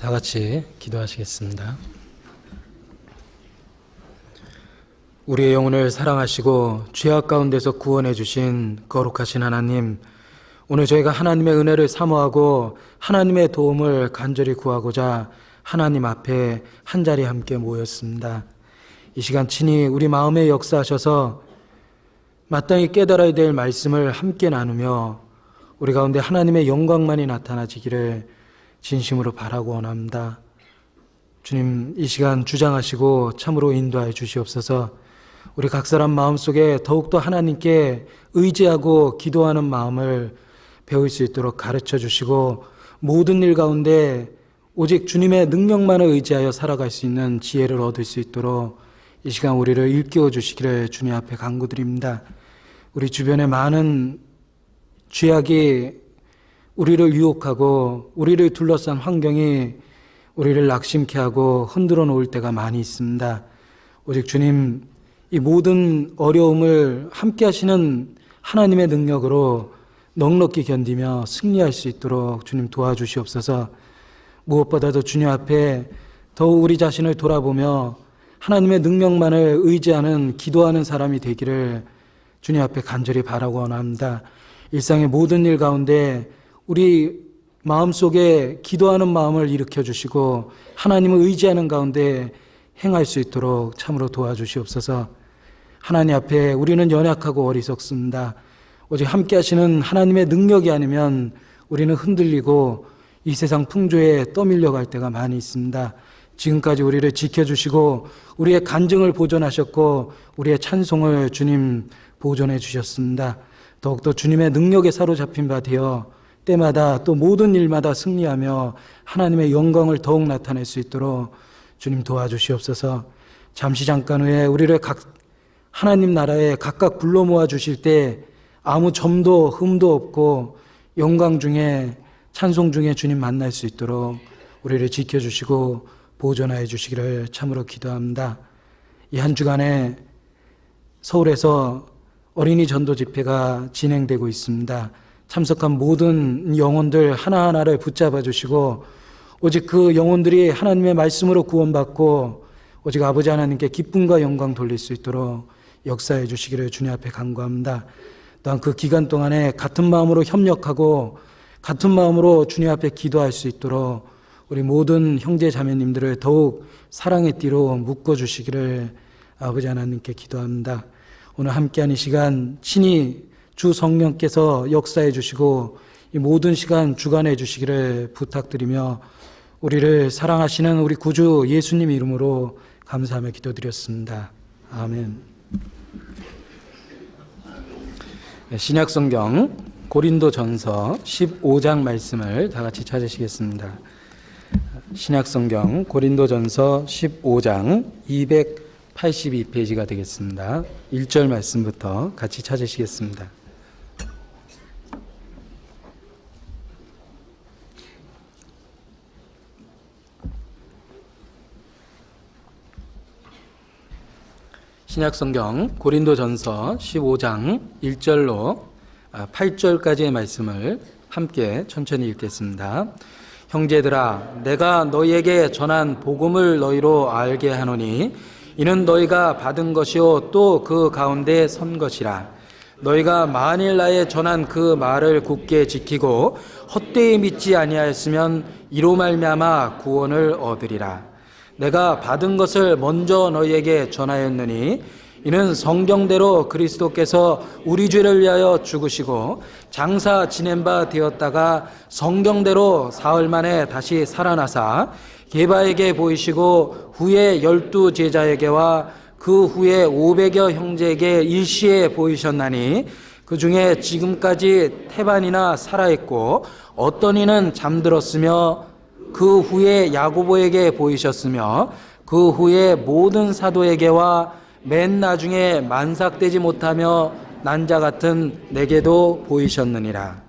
다 같이 기도하시겠습니다. 우리의 영혼을 사랑하시고 죄악 가운데서 구원해 주신 거룩하신 하나님, 오늘 저희가 하나님의 은혜를 사모하고 하나님의 도움을 간절히 구하고자 하나님 앞에 한자리 함께 모였습니다. 이 시간 친히 우리 마음에 역사하셔서 마땅히 깨달아야 될 말씀을 함께 나누며 우리 가운데 하나님의 영광만이 나타나지기를 진심으로 바라고 원합니다. 주님, 이 시간 주장하시고 참으로 인도하여 주시옵소서. 우리 각 사람 마음속에 더욱더 하나님께 의지하고 기도하는 마음을 배울 수 있도록 가르쳐 주시고 모든 일 가운데 오직 주님의 능력만을 의지하여 살아갈 수 있는 지혜를 얻을 수 있도록 이 시간 우리를 일깨워 주시기를 주님 앞에 간구드립니다. 우리 주변에 많은 죄악이 우리를 유혹하고 우리를 둘러싼 환경이 우리를 낙심케 하고 흔들어 놓을 때가 많이 있습니다. 오직 주님, 이 모든 어려움을 함께 하시는 하나님의 능력으로 넉넉히 견디며 승리할 수 있도록 주님 도와주시옵소서. 무엇보다도 주님 앞에 더욱 우리 자신을 돌아보며 하나님의 능력만을 의지하는 기도하는 사람이 되기를 주님 앞에 간절히 바라고 원합니다. 일상의 모든 일 가운데 우리 마음속에 기도하는 마음을 일으켜 주시고 하나님을 의지하는 가운데 행할 수 있도록 참으로 도와주시옵소서. 하나님 앞에 우리는 연약하고 어리석습니다. 오직 함께 하시는 하나님의 능력이 아니면 우리는 흔들리고 이 세상 풍조에 떠밀려 갈 때가 많이 있습니다. 지금까지 우리를 지켜주시고 우리의 간증을 보존하셨고 우리의 찬송을 주님 보존해 주셨습니다. 더욱더 주님의 능력에 사로잡힌 바 되어 때마다 또 모든 일마다 승리하며 하나님의 영광을 더욱 나타낼 수 있도록 주님 도와주시옵소서. 잠시 잠깐 후에 우리를 하나님 나라에 각각 불러 모아 주실 때 아무 점도 흠도 없고 영광 중에 찬송 중에 주님 만날 수 있도록 우리를 지켜주시고 보존하여 주시기를 참으로 기도합니다. 이 한 주간에 서울에서 어린이 전도 집회가 진행되고 있습니다. 참석한 모든 영혼들 하나하나를 붙잡아 주시고 오직 그 영혼들이 하나님의 말씀으로 구원받고 오직 아버지 하나님께 기쁨과 영광 돌릴 수 있도록 역사해 주시기를 주님 앞에 간구합니다. 또한 그 기간 동안에 같은 마음으로 협력하고 같은 마음으로 주님 앞에 기도할 수 있도록 우리 모든 형제 자매님들을 더욱 사랑의 띠로 묶어주시기를 아버지 하나님께 기도합니다. 오늘 함께한 이 시간 친히 주 성령께서 역사해 주시고 이 모든 시간 주관해 주시기를 부탁드리며 우리를 사랑하시는 우리 구주 예수님 이름으로 감사하며 기도드렸습니다. 아멘. 신약성경 고린도전서 15장 말씀을 다 같이 찾으시겠습니다. 신약성경 고린도전서 15장 282페이지가 되겠습니다. 1절 말씀부터 같이 찾으시겠습니다. 신약성경 고린도전서 15장 1절로 8절까지의 말씀을 함께 천천히 읽겠습니다. 형제들아, 내가 너희에게 전한 복음을 너희로 알게 하노니 이는 너희가 받은 것이요 또 그 가운데 선 것이라. 너희가 만일 나의 전한 그 말을 굳게 지키고 헛되이 믿지 아니하였으면 이로 말미암아 구원을 얻으리라. 내가 받은 것을 먼저 너희에게 전하였느니 이는 성경대로 그리스도께서 우리 죄를 위하여 죽으시고 장사 지낸 바 되었다가 성경대로 사흘 만에 다시 살아나사 게바에게 보이시고 후에 12 제자에게와 그 후에 500여 형제에게 일시에 보이셨나니 그 중에 지금까지 태반이나 살아있고 어떤 이는 잠들었으며 그 후에 야고보에게 보이셨으며 그 후에 모든 사도에게와 맨 나중에 만삭되지 못하며 난 자 같은 내게도 보이셨느니라.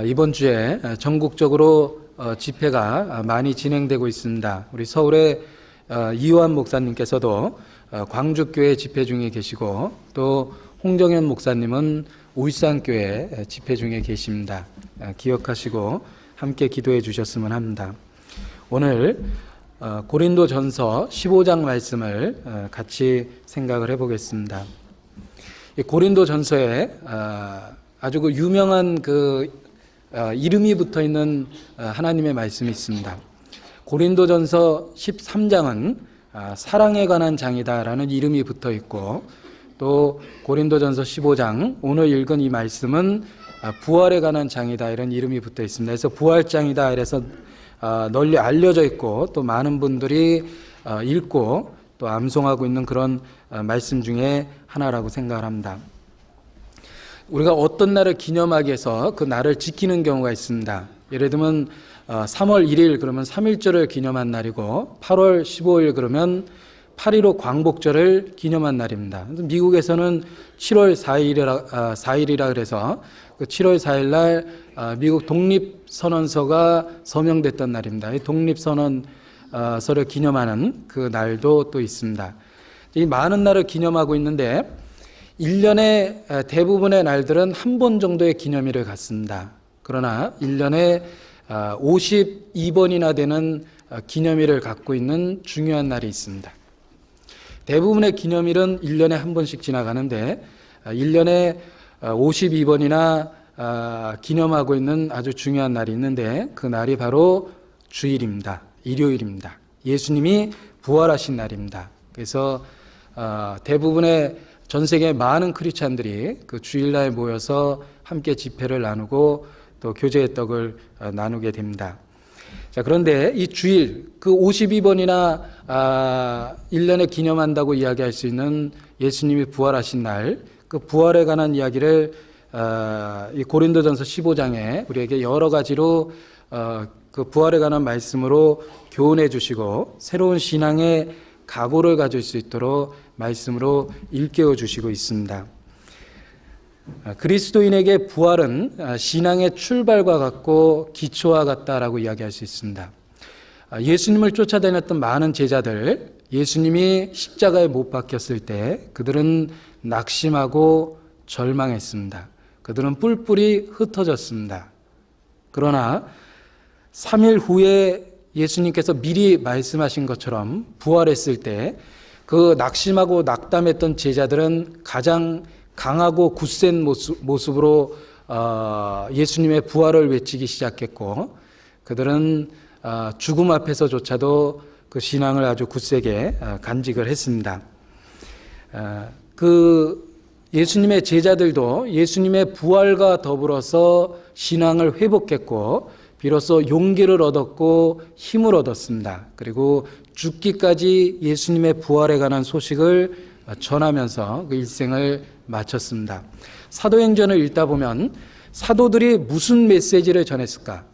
이번 주에 전국적으로 집회가 많이 진행되고 있습니다. 우리 서울의 이호환 목사님께서도 광주교회 집회 중에 계시고 또 홍정현 목사님은 울산교회 집회 중에 계십니다. 기억하시고 함께 기도해 주셨으면 합니다. 오늘 고린도전서 15장 말씀을 같이 생각을 해보겠습니다. 고린도전서에 아주 그 유명한 이름이 붙어 있는 하나님의 말씀이 있습니다. 고린도전서 13장은 사랑에 관한 장이다라는 이름이 붙어 있고, 또 고린도전서 15장 오늘 읽은 이 말씀은 부활에 관한 장이다 이런 이름이 붙어 있습니다. 그래서 부활장이다 이래서 널리 알려져 있고, 또 많은 분들이 읽고 또 암송하고 있는 그런 말씀 중에 하나라고 생각을 합니다. 우리가 어떤 날을 기념하기 위해서 그 날을 지키는 경우가 있습니다. 예를 들면 3월 1일 그러면 3.1절을 기념한 날이고, 8월 15일 그러면 8.15 광복절을 기념한 날입니다. 미국에서는 7월 4일이라 그래서 그 7월 4일 날 미국 독립선언서가 서명됐던 날입니다. 이 독립선언서를 기념하는 그 날도 또 있습니다. 이 많은 날을 기념하고 있는데 1년의 대부분의 날들은 한 번 정도의 기념일을 갖습니다. 그러나 1년에 52번이나 되는 기념일을 갖고 있는 중요한 날이 있습니다. 대부분의 기념일은 1년에 한 번씩 지나가는데 1년에 52번이나 기념하고 있는 아주 중요한 날이 있는데, 그 날이 바로 주일입니다. 일요일입니다. 예수님이 부활하신 날입니다. 그래서 대부분의 전 세계 많은 크리스찬들이 그 주일날 모여서 함께 집회를 나누고 또 교제의 떡을 나누게 됩니다. 자, 그런데 이 주일, 그 52번이나 1년에 기념한다고 이야기할 수 있는 예수님이 부활하신 날, 그 부활에 관한 이야기를 이 고린도전서 15장에 우리에게 여러 가지로 그 부활에 관한 말씀으로 교훈해 주시고, 새로운 신앙의 각오를 가질 수 있도록 말씀으로 일깨워 주시고 있습니다. 그리스도인에게 부활은 신앙의 출발과 같고 기초와 같다라고 이야기할 수 있습니다. 예수님을 쫓아다녔던 많은 제자들, 예수님이 십자가에 못 박혔을 때 그들은 낙심하고 절망했습니다. 그들은 뿔뿔이 흩어졌습니다. 그러나 3일 후에 예수님께서 미리 말씀하신 것처럼 부활했을 때 그 낙심하고 낙담했던 제자들은 가장 강하고 굳센 모습으로 예수님의 부활을 외치기 시작했고, 그들은 죽음 앞에서조차도 그 신앙을 아주 굳세게 간직을 했습니다. 그 예수님의 제자들도 예수님의 부활과 더불어서 신앙을 회복했고, 비로소 용기를 얻었고 힘을 얻었습니다. 그리고 죽기까지 예수님의 부활에 관한 소식을 전하면서 그 일생을 마쳤습니다. 사도행전을 읽다 보면 사도들이 무슨 메시지를 전했을까?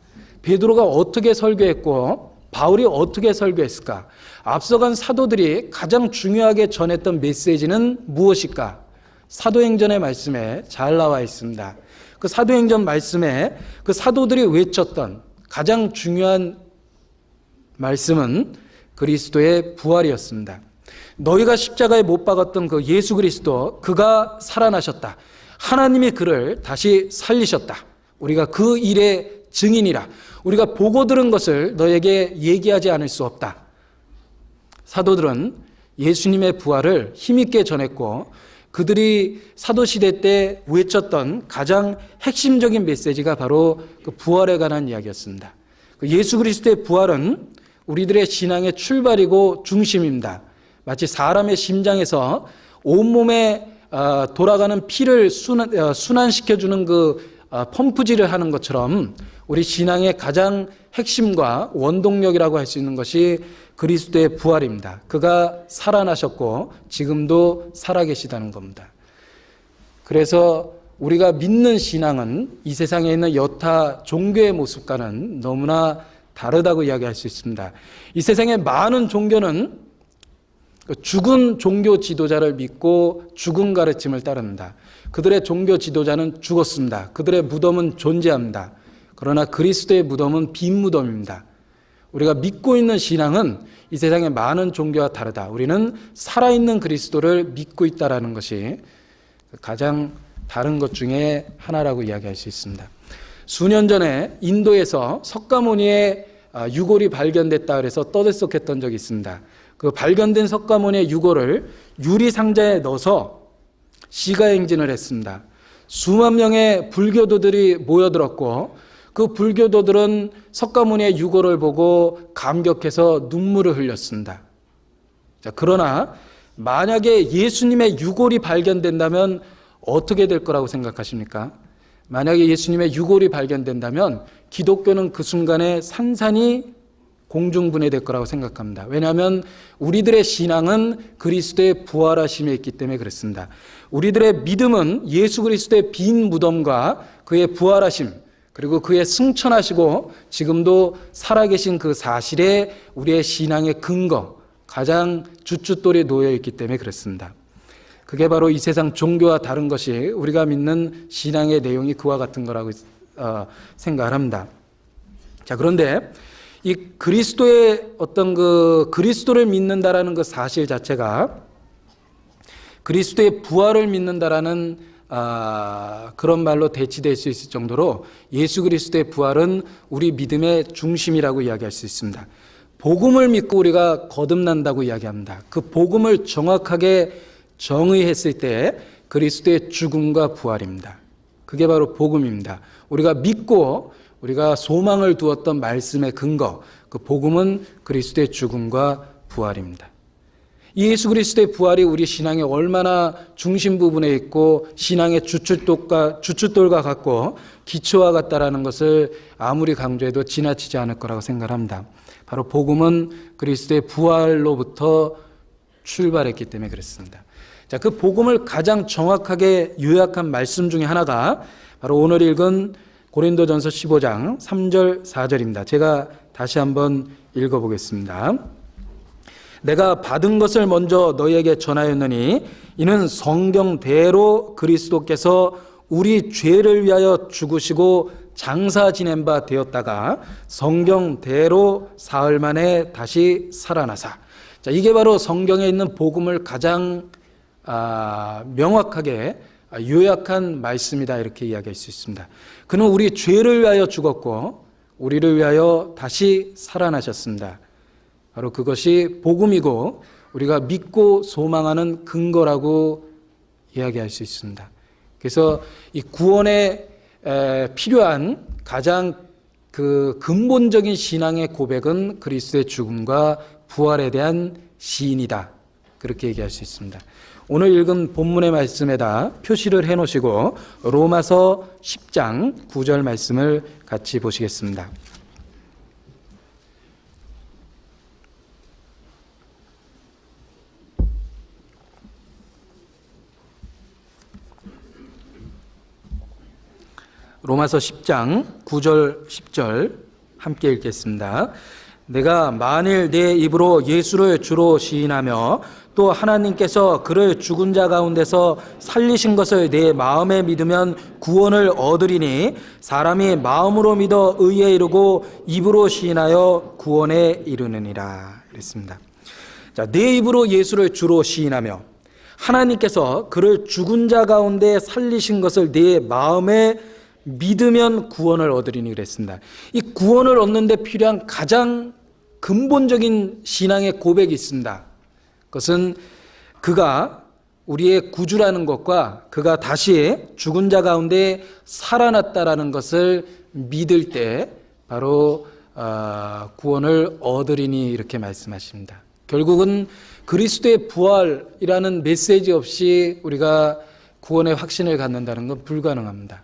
베드로가 어떻게 설교했고 바울이 어떻게 설교했을까? 앞서간 사도들이 가장 중요하게 전했던 메시지는 무엇일까? 사도행전의 말씀에 잘 나와 있습니다. 그 사도행전 말씀에 그 사도들이 외쳤던 가장 중요한 말씀은 그리스도의 부활이었습니다. 너희가 십자가에 못 박았던 그 예수 그리스도, 그가 살아나셨다. 하나님이 그를 다시 살리셨다. 우리가 그 일의 증인이라. 우리가 보고 들은 것을 너에게 얘기하지 않을 수 없다. 사도들은 예수님의 부활을 힘있게 전했고, 그들이 사도시대 때 외쳤던 가장 핵심적인 메시지가 바로 그 부활에 관한 이야기였습니다. 예수 그리스도의 부활은 우리들의 신앙의 출발이고 중심입니다. 마치 사람의 심장에서 온몸에 돌아가는 피를 순환시켜주는 그 펌프질을 하는 것처럼 우리 신앙의 가장 핵심과 원동력이라고 할 수 있는 것이 그리스도의 부활입니다. 그가 살아나셨고 지금도 살아계시다는 겁니다. 그래서 우리가 믿는 신앙은 이 세상에 있는 여타 종교의 모습과는 너무나 다르다고 이야기할 수 있습니다. 이 세상의 많은 종교는 죽은 종교 지도자를 믿고 죽은 가르침을 따릅니다. 그들의 종교 지도자는 죽었습니다. 그들의 무덤은 존재합니다. 그러나 그리스도의 무덤은 빈 무덤입니다. 우리가 믿고 있는 신앙은 이 세상의 많은 종교와 다르다. 우리는 살아있는 그리스도를 믿고 있다는 것이 가장 다른 것 중에 하나라고 이야기할 수 있습니다. 수년 전에 인도에서 석가모니의 유골이 발견됐다 그래서 떠들썩했던 적이 있습니다. 그 발견된 석가모니의 유골을 유리 상자에 넣어서 시가행진을 했습니다. 수만 명의 불교도들이 모여들었고 그 불교도들은 석가모니의 유골을 보고 감격해서 눈물을 흘렸습니다. 자, 그러나 만약에 예수님의 유골이 발견된다면 어떻게 될 거라고 생각하십니까? 만약에 예수님의 유골이 발견된다면 기독교는 그 순간에 산산이 공중분해될 거라고 생각합니다. 왜냐하면 우리들의 신앙은 그리스도의 부활하심에 있기 때문에 그렇습니다. 우리들의 믿음은 예수 그리스도의 빈 무덤과 그의 부활하심 그리고 그의 승천하시고 지금도 살아계신 그 사실에 우리의 신앙의 근거, 가장 주춧돌에 놓여 있기 때문에 그렇습니다. 그게 바로 이 세상 종교와 다른 것이 우리가 믿는 신앙의 내용이 그와 같은 거라고 생각을 합니다. 자, 그런데 이 그리스도의 어떤 그리스도를 믿는다라는 그 사실 자체가 그리스도의 부활을 믿는다라는 그런 말로 대치될 수 있을 정도로 예수 그리스도의 부활은 우리 믿음의 중심이라고 이야기할 수 있습니다. 복음을 믿고 우리가 거듭난다고 이야기합니다. 그 복음을 정확하게 정의했을 때 그리스도의 죽음과 부활입니다. 그게 바로 복음입니다. 우리가 믿고 우리가 소망을 두었던 말씀의 근거, 그 복음은 그리스도의 죽음과 부활입니다. 이 예수 그리스도의 부활이 우리 신앙에 얼마나 중심 부분에 있고 신앙의 주춧돌과 같고 기초와 같다라는 것을 아무리 강조해도 지나치지 않을 거라고 생각합니다. 바로 복음은 그리스도의 부활로부터 출발했기 때문에 그렇습니다. 자, 그 복음을 가장 정확하게 요약한 말씀 중에 하나가 바로 오늘 읽은 고린도전서 15장 3절 4절입니다. 제가 다시 한번 읽어보겠습니다. 내가 받은 것을 먼저 너희에게 전하였느니 이는 성경대로 그리스도께서 우리 죄를 위하여 죽으시고 장사 지낸 바 되었다가 성경대로 사흘 만에 다시 살아나사. 자, 이게 바로 성경에 있는 복음을 가장 명확하게 요약한 말씀이다 이렇게 이야기할 수 있습니다. 그는 우리 죄를 위하여 죽었고 우리를 위하여 다시 살아나셨습니다. 바로 그것이 복음이고 우리가 믿고 소망하는 근거라고 이야기할 수 있습니다. 그래서 이 구원에 필요한 가장 그 근본적인 신앙의 고백은 그리스도의 죽음과 부활에 대한 시인이다. 그렇게 얘기할 수 있습니다. 오늘 읽은 본문의 말씀에다 표시를 해놓으시고 로마서 10장 9절 말씀을 같이 보시겠습니다. 로마서 10장 9절 10절 함께 읽겠습니다. 내가 만일 내 입으로 예수를 주로 시인하며 또 하나님께서 그를 죽은 자 가운데서 살리신 것을 내 마음에 믿으면 구원을 얻으리니 사람이 마음으로 믿어 의에 이르고 입으로 시인하여 구원에 이르느니라. 그랬습니다. 자, 내 입으로 예수를 주로 시인하며 하나님께서 그를 죽은 자 가운데 살리신 것을 내 마음에 믿으면 구원을 얻으리니 그랬습니다. 이 구원을 얻는 데 필요한 가장 근본적인 신앙의 고백이 있습니다. 그것은 그가 우리의 구주라는 것과 그가 다시 죽은 자 가운데 살아났다라는 것을 믿을 때 바로 구원을 얻으리니 이렇게 말씀하십니다. 결국은 그리스도의 부활이라는 메시지 없이 우리가 구원의 확신을 갖는다는 건 불가능합니다.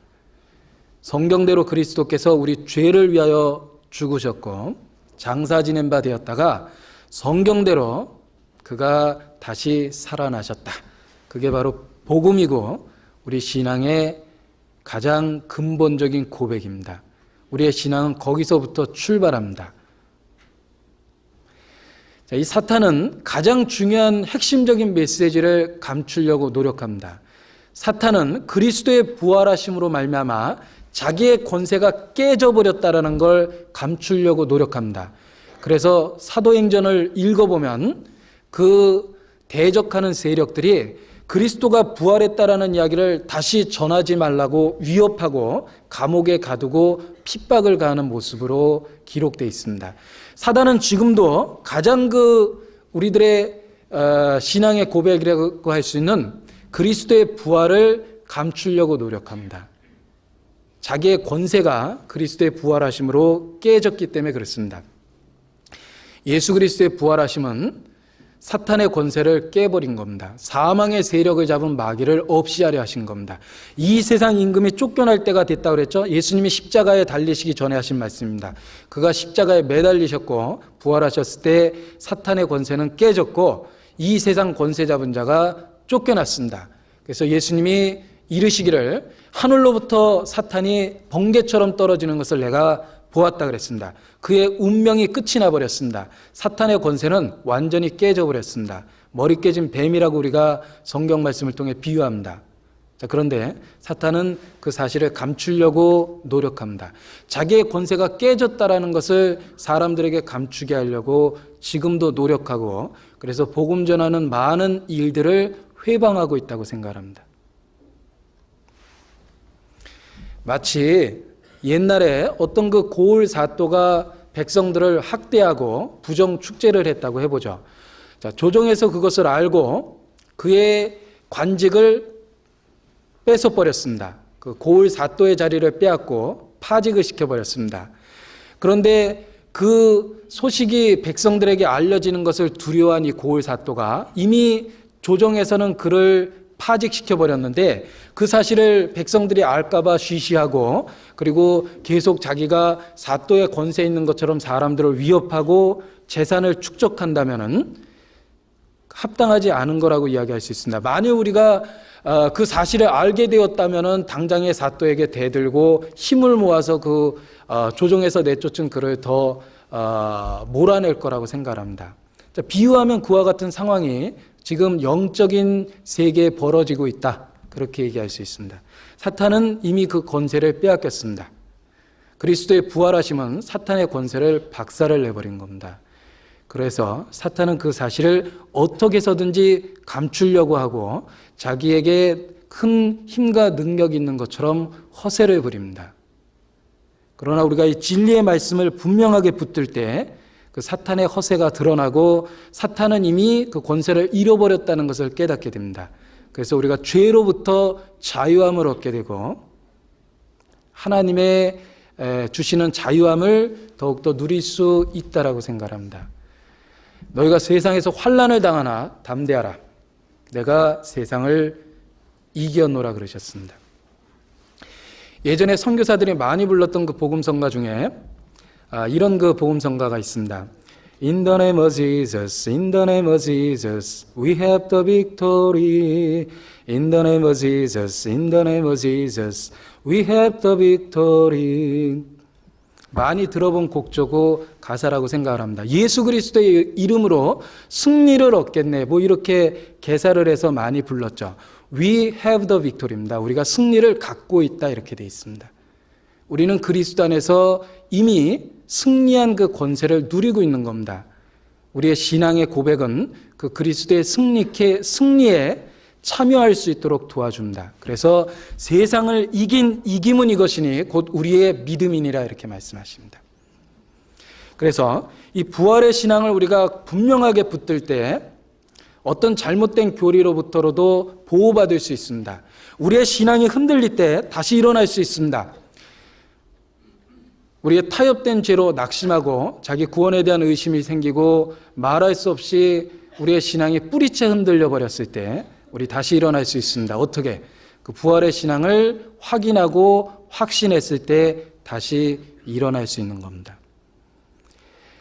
성경대로 그리스도께서 우리 죄를 위하여 죽으셨고 장사 지낸 바 되었다가 성경대로 그가 다시 살아나셨다. 그게 바로 복음이고 우리 신앙의 가장 근본적인 고백입니다. 우리의 신앙은 거기서부터 출발합니다. 자, 이 사탄은 가장 중요한 핵심적인 메시지를 감추려고 노력합니다. 사탄은 그리스도의 부활하심으로 말미암아 자기의 권세가 깨져버렸다라는 걸 감추려고 노력합니다. 그래서 사도행전을 읽어보면 그 대적하는 세력들이 그리스도가 부활했다라는 이야기를 다시 전하지 말라고 위협하고 감옥에 가두고 핍박을 가하는 모습으로 기록되어 있습니다. 사단은 지금도 가장 우리들의 신앙의 고백이라고 할 수 있는 그리스도의 부활을 감추려고 노력합니다. 자기의 권세가 그리스도의 부활하심으로 깨졌기 때문에 그렇습니다. 예수 그리스도의 부활하심은 사탄의 권세를 깨버린 겁니다. 사망의 세력을 잡은 마귀를 없이 하려 하신 겁니다. 이 세상 임금이 쫓겨날 때가 됐다고 그랬죠. 예수님이 십자가에 달리시기 전에 하신 말씀입니다. 그가 십자가에 매달리셨고 부활하셨을 때 사탄의 권세는 깨졌고 이 세상 권세 잡은 자가 쫓겨났습니다. 그래서 예수님이 이르시기를 하늘로부터 사탄이 번개처럼 떨어지는 것을 내가 보았다 그랬습니다. 그의 운명이 끝이 나버렸습니다. 사탄의 권세는 완전히 깨져버렸습니다. 머리 깨진 뱀이라고 우리가 성경 말씀을 통해 비유합니다. 자, 그런데 사탄은 그 사실을 감추려고 노력합니다. 자기의 권세가 깨졌다라는 것을 사람들에게 감추게 하려고 지금도 노력하고 그래서 복음 전하는 많은 일들을 회방하고 있다고 생각합니다. 마치 옛날에 어떤 그 고을 사또가 백성들을 학대하고 부정 축제를 했다고 해보죠. 자, 조정에서 그것을 알고 그의 관직을 뺏어버렸습니다. 그 고을 사또의 자리를 빼앗고 파직을 시켜버렸습니다. 그런데 그 소식이 백성들에게 알려지는 것을 두려워한 이 고을 사또가 이미 조정에서는 그를 파직시켜버렸는데 그 사실을 백성들이 알까봐 쉬쉬하고 그리고 계속 자기가 사또의 권세 있는 것처럼 사람들을 위협하고 재산을 축적한다면은 합당하지 않은 거라고 이야기할 수 있습니다. 만일 우리가 그 사실을 알게 되었다면은 당장의 사또에게 대들고 힘을 모아서 그 조정에서 내쫓은 그를 더 몰아낼 거라고 생각합니다. 자, 비유하면 그와 같은 상황이 지금 영적인 세계에 벌어지고 있다. 그렇게 얘기할 수 있습니다. 사탄은 이미 그 권세를 빼앗겼습니다. 그리스도의 부활하심은 사탄의 권세를 박살을 내버린 겁니다. 그래서 사탄은 그 사실을 어떻게 해서든지 감추려고 하고 자기에게 큰 힘과 능력이 있는 것처럼 허세를 부립니다. 그러나 우리가 이 진리의 말씀을 분명하게 붙들 때 그 사탄의 허세가 드러나고 사탄은 이미 그 권세를 잃어버렸다는 것을 깨닫게 됩니다. 그래서 우리가 죄로부터 자유함을 얻게 되고 하나님의 주시는 자유함을 더욱더 누릴 수 있다라고 생각합니다. 너희가 세상에서 환난을 당하나 담대하라. 내가 세상을 이겨노라 그러셨습니다. 예전에 선교사들이 많이 불렀던 그 복음성가 중에 이런 그 복음성가가 있습니다. In the name of Jesus, in the name of Jesus, we have the victory. In the name of Jesus, in the name of Jesus, we have the victory. 많이 들어본 곡조고 가사라고 생각을 합니다. 예수 그리스도의 이름으로 승리를 얻겠네. 뭐 이렇게 개사를 해서 많이 불렀죠. We have the victory입니다. 우리가 승리를 갖고 있다 이렇게 되어 있습니다. 우리는 그리스도 안에서 이미 승리한 그 권세를 누리고 있는 겁니다. 우리의 신앙의 고백은 그 그리스도의 승리에 참여할 수 있도록 도와줍니다. 그래서 세상을 이긴 이김은 이것이니 곧 우리의 믿음이니라 이렇게 말씀하십니다. 그래서 이 부활의 신앙을 우리가 분명하게 붙들 때 어떤 잘못된 교리로부터도 보호받을 수 있습니다. 우리의 신앙이 흔들릴 때 다시 일어날 수 있습니다. 우리의 타협된 죄로 낙심하고 자기 구원에 대한 의심이 생기고 말할 수 없이 우리의 신앙이 뿌리째 흔들려 버렸을 때 우리 다시 일어날 수 있습니다. 어떻게? 그 부활의 신앙을 확인하고 확신했을 때 다시 일어날 수 있는 겁니다.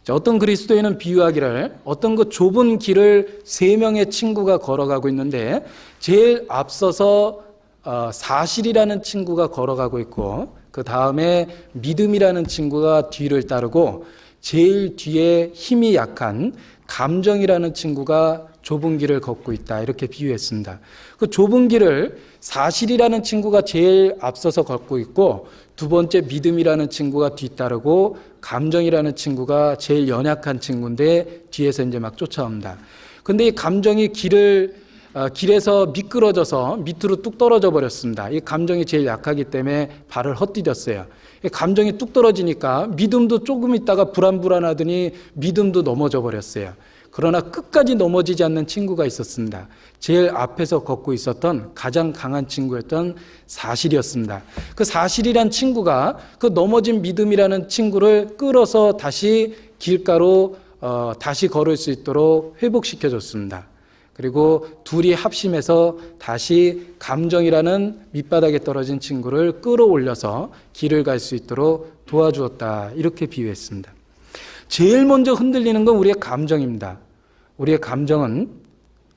어떤 그리스도인은 비유하기를 어떤 그 좁은 길을 세 명의 친구가 걸어가고 있는데 제일 앞서서 사실이라는 친구가 걸어가고 있고 그 다음에 믿음이라는 친구가 뒤를 따르고 제일 뒤에 힘이 약한 감정이라는 친구가 좁은 길을 걷고 있다 이렇게 비유했습니다. 그 좁은 길을 사실이라는 친구가 제일 앞서서 걷고 있고 두 번째 믿음이라는 친구가 뒤따르고 감정이라는 친구가 제일 연약한 친구인데 뒤에서 이제 막 쫓아옵니다. 근데 이 감정이 길을 길에서 미끄러져서 밑으로 뚝 떨어져 버렸습니다. 이 감정이 제일 약하기 때문에 발을 헛디뎠어요. 이 감정이 뚝 떨어지니까 믿음도 조금 있다가 불안불안하더니 믿음도 넘어져 버렸어요. 그러나 끝까지 넘어지지 않는 친구가 있었습니다. 제일 앞에서 걷고 있었던 가장 강한 친구였던 사실이었습니다. 그 사실이란 친구가 그 넘어진 믿음이라는 친구를 끌어서 다시 길가로 다시 걸을 수 있도록 회복시켜줬습니다. 그리고 둘이 합심해서 다시 감정이라는 밑바닥에 떨어진 친구를 끌어올려서 길을 갈 수 있도록 도와주었다. 이렇게 비유했습니다. 제일 먼저 흔들리는 건 우리의 감정입니다. 우리의 감정은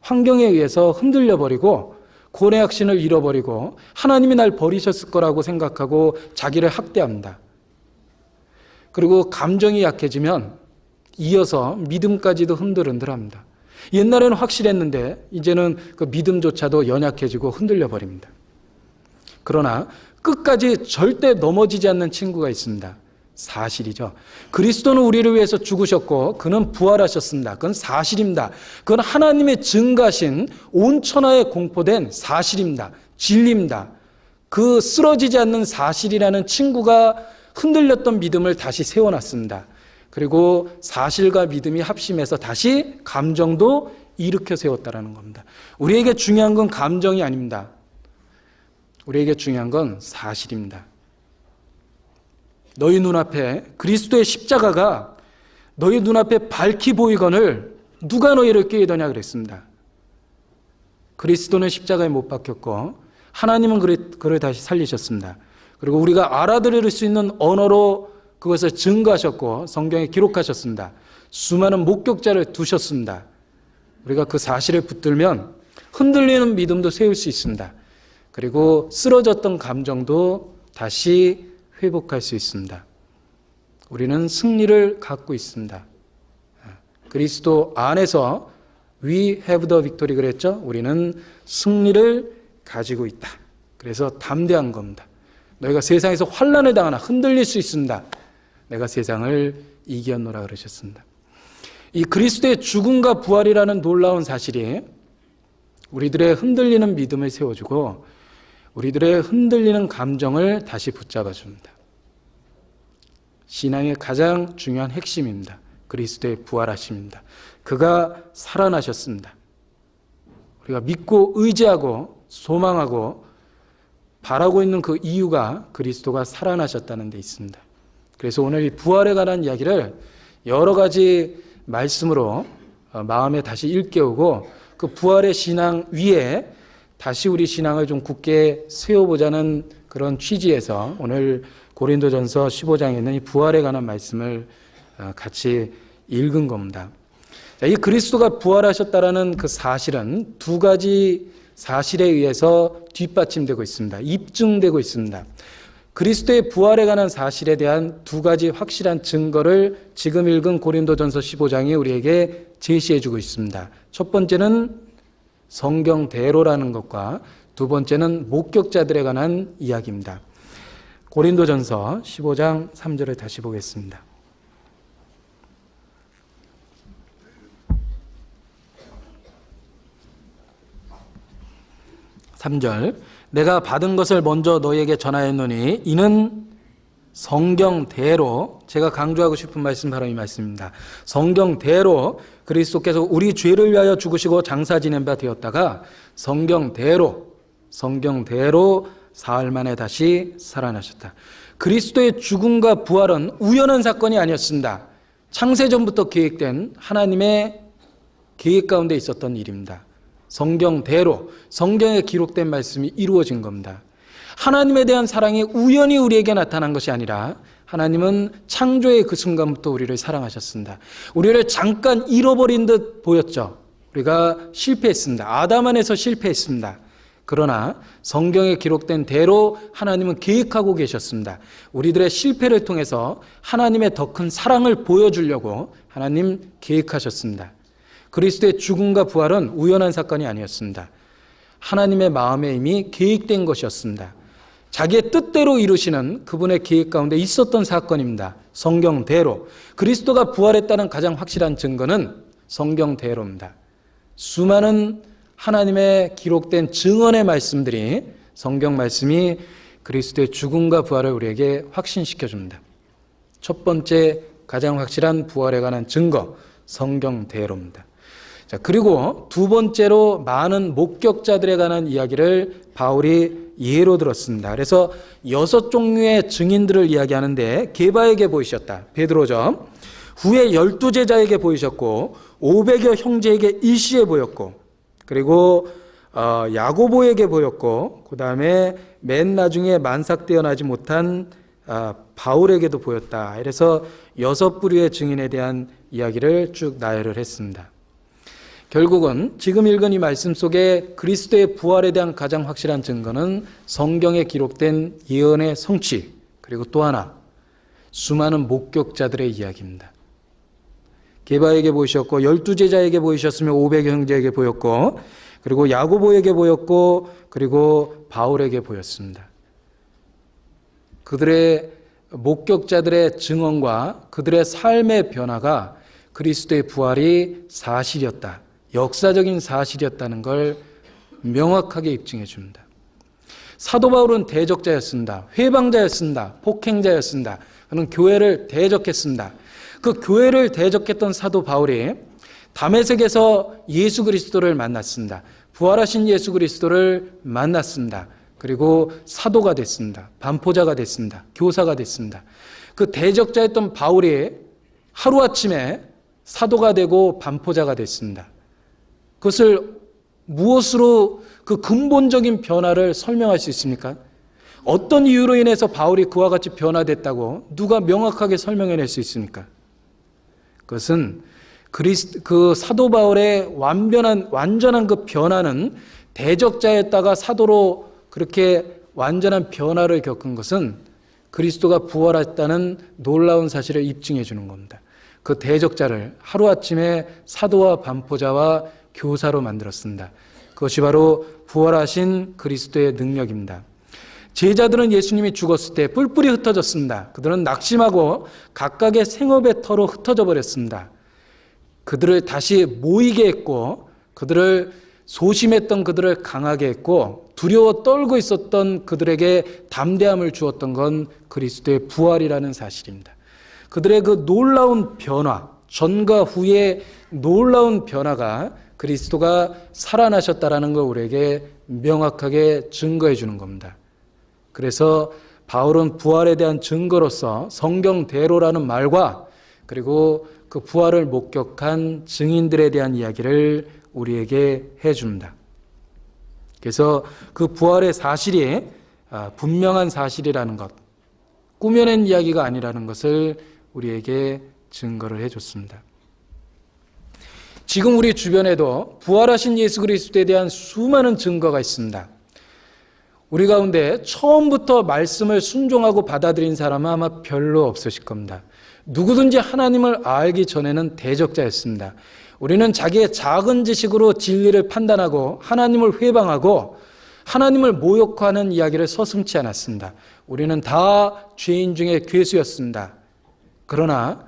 환경에 의해서 흔들려 버리고 고뇌약신을 잃어버리고 하나님이 날 버리셨을 거라고 생각하고 자기를 학대합니다. 그리고 감정이 약해지면 이어서 믿음까지도 흔들흔들합니다. 옛날에는 확실했는데 이제는 그 믿음조차도 연약해지고 흔들려 버립니다. 그러나 끝까지 절대 넘어지지 않는 친구가 있습니다. 사실이죠. 그리스도는 우리를 위해서 죽으셨고 그는 부활하셨습니다. 그건 사실입니다. 그건 하나님의 증가신 온 천하에 공포된 사실입니다. 진리입니다. 그 쓰러지지 않는 사실이라는 친구가 흔들렸던 믿음을 다시 세워놨습니다. 그리고 사실과 믿음이 합심해서 다시 감정도 일으켜 세웠다는 겁니다. 우리에게 중요한 건 감정이 아닙니다. 우리에게 중요한 건 사실입니다. 너희 눈앞에 그리스도의 십자가가 너희 눈앞에 밝히 보이거늘 누가 너희를 꾀이더냐 그랬습니다. 그리스도는 십자가에 못 박혔고 하나님은 그를 다시 살리셨습니다. 그리고 우리가 알아들을 수 있는 언어로 그것을 증거하셨고 성경에 기록하셨습니다. 수많은 목격자를 두셨습니다. 우리가 그 사실을 붙들면 흔들리는 믿음도 세울 수 있습니다. 그리고 쓰러졌던 감정도 다시 회복할 수 있습니다. 우리는 승리를 갖고 있습니다. 그리스도 안에서 We have the victory 그랬죠? 우리는 승리를 가지고 있다. 그래서 담대한 겁니다. 너희가 세상에서 환난을 당하나 흔들릴 수 있습니다. 내가 세상을 이겼노라 그러셨습니다. 이 그리스도의 죽음과 부활이라는 놀라운 사실이 우리들의 흔들리는 믿음을 세워주고 우리들의 흔들리는 감정을 다시 붙잡아 줍니다. 신앙의 가장 중요한 핵심입니다. 그리스도의 부활하심입니다. 그가 살아나셨습니다. 우리가 믿고 의지하고 소망하고 바라고 있는 그 이유가 그리스도가 살아나셨다는 데 있습니다. 그래서 오늘 이 부활에 관한 이야기를 여러 가지 말씀으로 마음에 다시 일깨우고 그 부활의 신앙 위에 다시 우리 신앙을 좀 굳게 세워보자는 그런 취지에서 오늘 고린도전서 15장에 있는 이 부활에 관한 말씀을 같이 읽은 겁니다. 이 그리스도가 부활하셨다라는 그 사실은 두 가지 사실에 의해서 뒷받침되고 있습니다. 입증되고 있습니다. 그리스도의 부활에 관한 사실에 대한 두 가지 확실한 증거를 지금 읽은 고린도전서 15장이 우리에게 제시해주고 있습니다. 첫 번째는 성경대로라는 것과 두 번째는 목격자들에 관한 이야기입니다. 고린도전서 15장 3절을 다시 보겠습니다. 3절 내가 받은 것을 먼저 너희에게 전하였노니 이는 성경대로 제가 강조하고 싶은 말씀 바로 이 말씀입니다. 성경대로 그리스도께서 우리 죄를 위하여 죽으시고 장사 지낸 바 되었다가 성경대로 사흘 만에 다시 살아나셨다. 그리스도의 죽음과 부활은 우연한 사건이 아니었습니다. 창세전부터 계획된 하나님의 계획 가운데 있었던 일입니다. 성경대로 성경에 기록된 말씀이 이루어진 겁니다. 하나님에 대한 사랑이 우연히 우리에게 나타난 것이 아니라 하나님은 창조의 그 순간부터 우리를 사랑하셨습니다. 우리를 잠깐 잃어버린 듯 보였죠. 우리가 실패했습니다. 아담 안에서 실패했습니다. 그러나 성경에 기록된 대로 하나님은 계획하고 계셨습니다. 우리들의 실패를 통해서 하나님의 더 큰 사랑을 보여주려고 하나님 계획하셨습니다. 그리스도의 죽음과 부활은 우연한 사건이 아니었습니다. 하나님의 마음에 이미 계획된 것이었습니다. 자기의 뜻대로 이루시는 그분의 계획 가운데 있었던 사건입니다. 성경대로. 그리스도가 부활했다는 가장 확실한 증거는 성경대로입니다. 수많은 하나님의 기록된 증언의 말씀들이, 성경 말씀이 그리스도의 죽음과 부활을 우리에게 확신시켜 줍니다. 첫 번째 가장 확실한 부활에 관한 증거, 성경대로입니다. 자, 그리고 두 번째로 많은 목격자들에 관한 이야기를 바울이 예로 들었습니다. 그래서 6종류의 증인들을 이야기하는데, 게바에게 보이셨다, 베드로죠. 후에 12제자에게 보이셨고, 500여 형제에게 일시에 보였고, 그리고 야고보에게 보였고, 그 다음에 맨 나중에 만삭되어 나지 못한 바울에게도 보였다. 그래서 6부류의 증인에 대한 이야기를 쭉 나열을 했습니다. 결국은 지금 읽은 이 말씀 속에 그리스도의 부활에 대한 가장 확실한 증거는 성경에 기록된 예언의 성취, 그리고 또 하나 수많은 목격자들의 이야기입니다. 게바에게 보이셨고, 12제자에게 보이셨으며 500여 형제에게 보였고, 그리고 야고보에게 보였고, 그리고 바울에게 보였습니다. 그들의 목격자들의 증언과 그들의 삶의 변화가 그리스도의 부활이 사실이었다, 역사적인 사실이었다는 걸 명확하게 입증해 줍니다. 사도 바울은 대적자였습니다. 회방자였습니다. 폭행자였습니다. 그는 교회를 대적했습니다. 그 교회를 대적했던 사도 바울이 다메섹에서 예수 그리스도를 만났습니다. 부활하신 예수 그리스도를 만났습니다. 그리고 사도가 됐습니다. 반포자가 됐습니다. 교사가 됐습니다. 그 대적자였던 바울이 하루아침에 사도가 되고 반포자가 됐습니다. 그것을 무엇으로, 그 근본적인 변화를 설명할 수 있습니까? 어떤 이유로 인해서 바울이 그와 같이 변화됐다고 누가 명확하게 설명해낼 수 있습니까? 그것은 그 사도 바울의 완전한 그 변화는, 대적자였다가 사도로 그렇게 완전한 변화를 겪은 것은 그리스도가 부활했다는 놀라운 사실을 입증해 주는 겁니다. 그 대적자를 하루아침에 사도와 반포자와 교사로 만들었습니다. 그것이 바로 부활하신 그리스도의 능력입니다. 제자들은 예수님이 죽었을 때 뿔뿔이 흩어졌습니다. 그들은 낙심하고 각각의 생업의 터로 흩어져 버렸습니다. 그들을 다시 모이게 했고, 그들을 소심했던 그들을 강하게 했고, 두려워 떨고 있었던 그들에게 담대함을 주었던 건 그리스도의 부활이라는 사실입니다. 그들의 그 놀라운 변화, 전과 후의 놀라운 변화가 그리스도가 살아나셨다라는 걸 우리에게 명확하게 증거해 주는 겁니다. 그래서 바울은 부활에 대한 증거로서 성경대로라는 말과, 그리고 그 부활을 목격한 증인들에 대한 이야기를 우리에게 해줍니다. 그래서 그 부활의 사실이 분명한 사실이라는 것, 꾸며낸 이야기가 아니라는 것을 우리에게 증거를 해줬습니다. 지금 우리 주변에도 부활하신 예수 그리스도에 대한 수많은 증거가 있습니다. 우리 가운데 처음부터 말씀을 순종하고 받아들인 사람은 아마 별로 없으실 겁니다. 누구든지 하나님을 알기 전에는 대적자였습니다. 우리는 자기의 작은 지식으로 진리를 판단하고 하나님을 회방하고 하나님을 모욕하는 이야기를 서슴지 않았습니다. 우리는 다 죄인 중에 괴수였습니다. 그러나